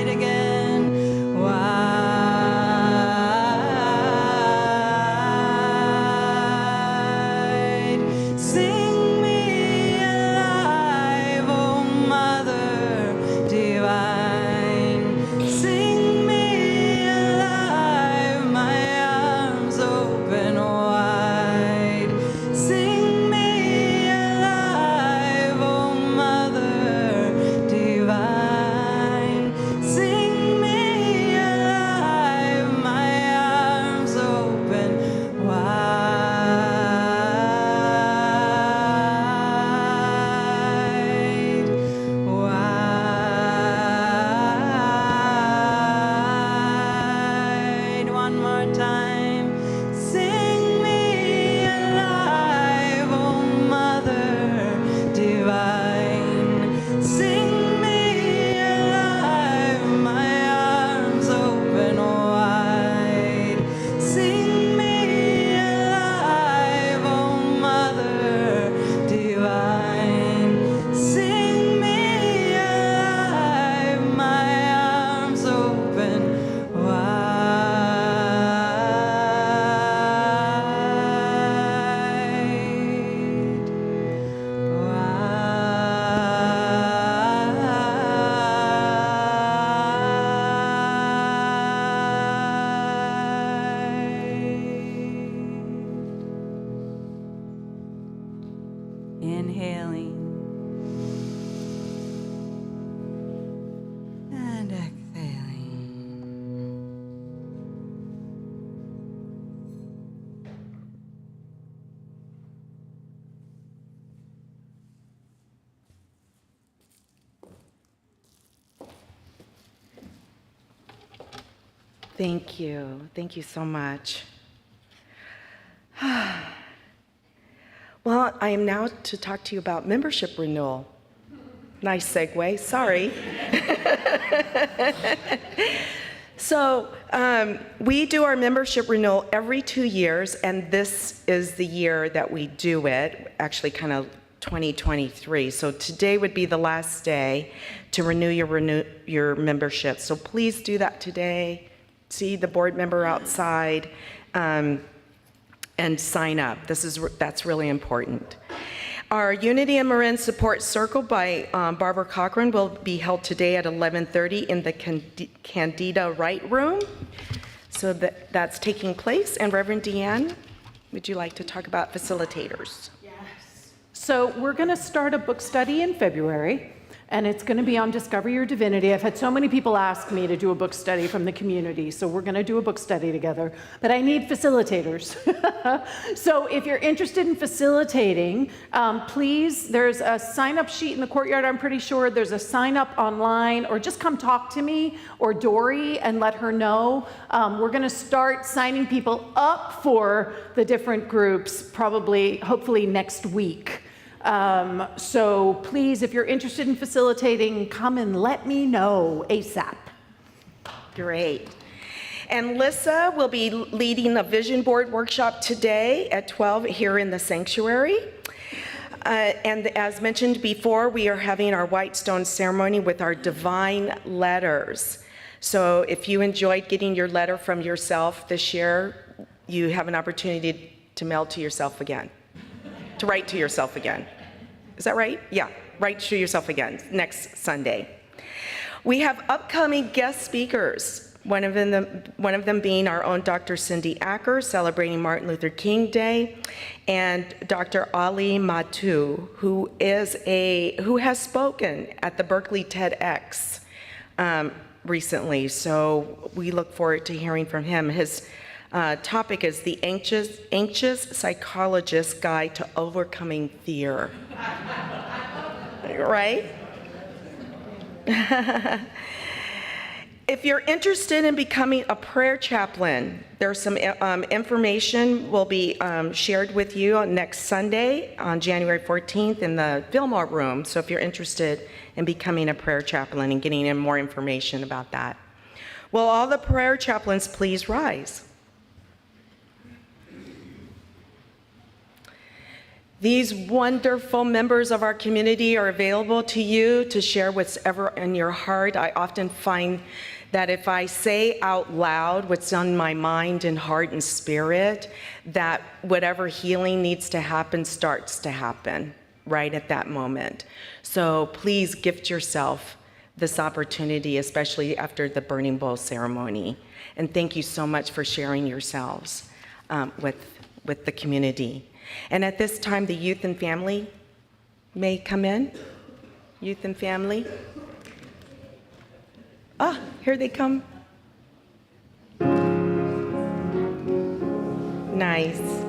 again, wide. Sing me alive, oh Mother Divine. Sing me alive, my arms open wide. Sing me alive, oh Mother Divine. Sing me alive, my arms open wide, wide. One more time. Sing me alive, oh Mother Divine. Sing me alive, my arms open wide. Sing me alive, oh Mother Divine. Sing me alive, my arms open wide. Inhaling and exhaling. Thank you. Thank you so much. Well, I am now to talk to you about membership renewal. Nice segue, sorry. So we do our membership renewal every 2 years, and this is the year that we do it, actually kind of 2023. So today would be the last day to renew your membership. So please do that today. See the board member outside and sign up. That's really important. Our Unity and Marin Support Circle by Barbara Cochran will be held today at 11:30 in the Candida Wright Room. So that's taking place. And Reverend DeeAnn, would you like to talk about facilitators? Yes. So we're going to start a book study in February, and it's going to be on Discover Your Divinity. I've had so many people ask me to do a book study from the community, so we're going to do a book study together. But I need facilitators. So if you're interested in facilitating, please, there's a sign-up sheet in the courtyard, I'm pretty sure. There's a sign-up online, or just come talk to me or Dory and let her know. We're going to start signing people up for the different groups probably, hopefully next week. So please, if you're interested in facilitating, come and let me know ASAP. Great. And Lissa will be leading a vision board workshop today at 12 here in the sanctuary. And as mentioned before, we are having our white stone ceremony with our divine letters. So if you enjoyed getting your letter from yourself this year, you have an opportunity to mail to yourself again, to write to yourself again. Is that right? Yeah, write to yourself again next Sunday. We have upcoming guest speakers, one of them being our own Dr. Cindy Acker, celebrating Martin Luther King Day, and Dr. Ali Matu, who has spoken at the Berkeley TEDx recently. So we look forward to hearing from him. His topic is the anxious psychologist's guide to overcoming fear. Right? If you're interested in becoming a prayer chaplain, there's some information will be shared with you on next Sunday on January 14th in the Fillmore room. So if you're interested in becoming a prayer chaplain and getting in more information about that. Will all the prayer chaplains please rise? These wonderful members of our community are available to you to share whatever in your heart. I often find that if I say out loud what's on my mind and heart and spirit, that whatever healing needs to happen starts to happen right at that moment. So please gift yourself this opportunity, especially after the Burning Bowl ceremony. And thank you so much for sharing yourselves with the community. And at this time, the youth and family may come in. Youth and family. Ah, here they come. Nice.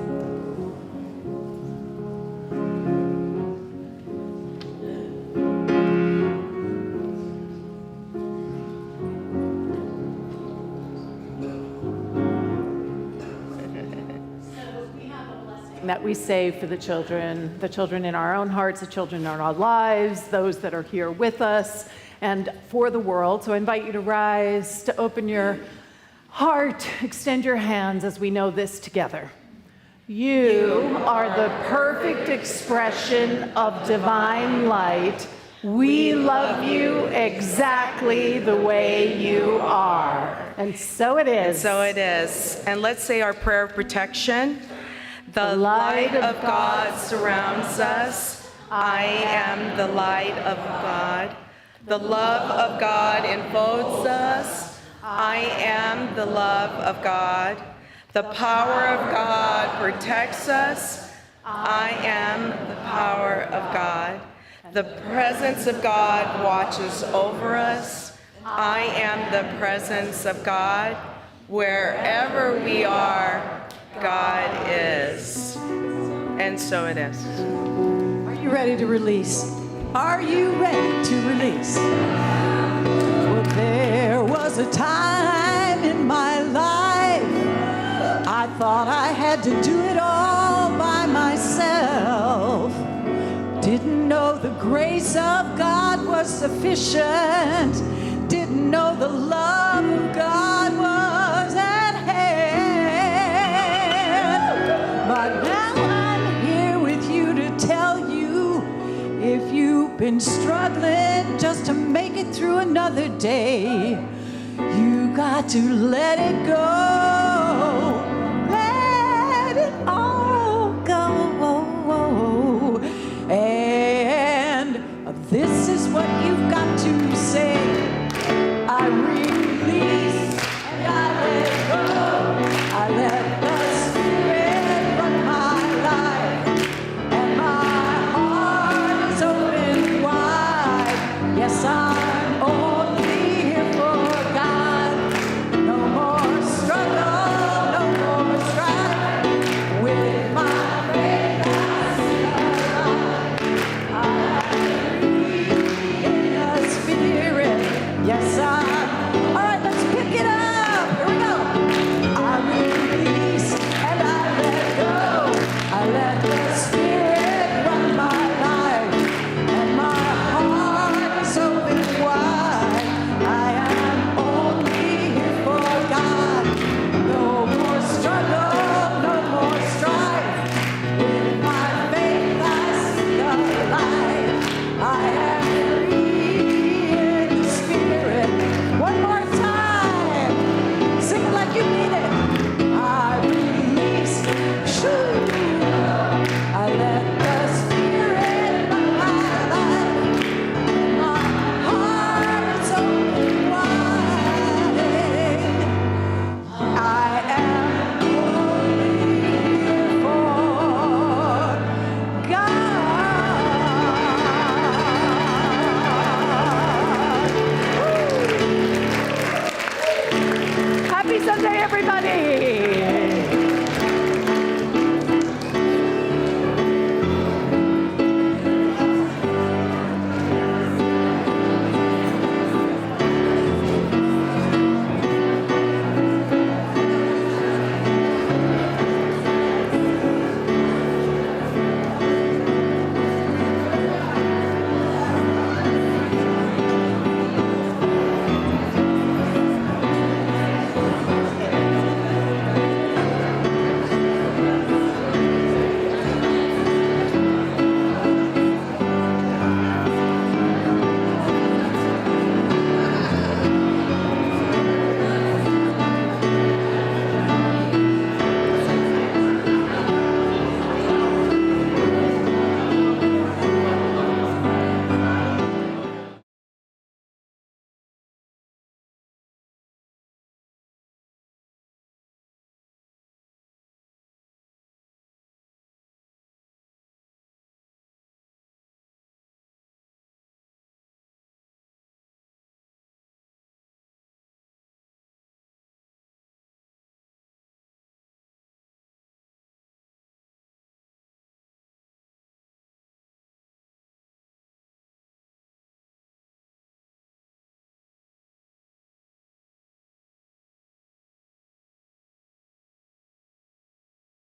That we save for the children in our own hearts, the children in our lives, those that are here with us, and for the world. So I invite you to rise, to open your heart, extend your hands as we know this together. You are the perfect expression of divine light. We love you exactly the way you are. And so it is. And so it is. And let's say our prayer of protection. The light of God surrounds us. I am the light of God. The love of God enfolds us. I am the love of God. The power of God protects us. I am the power of God. The presence of God watches over us. I am the presence of God. Wherever we are, God is. And so it is. Are you ready to release? Are you ready to release? Well, there was a time in my life I thought I had to do it all by myself. Didn't know the grace of God was sufficient. Didn't know the love of God was at hand. But now I'm here with you to tell you, if you've been struggling just to make it through another day, you got to let it go. Let it all go. And this is what you've got to say.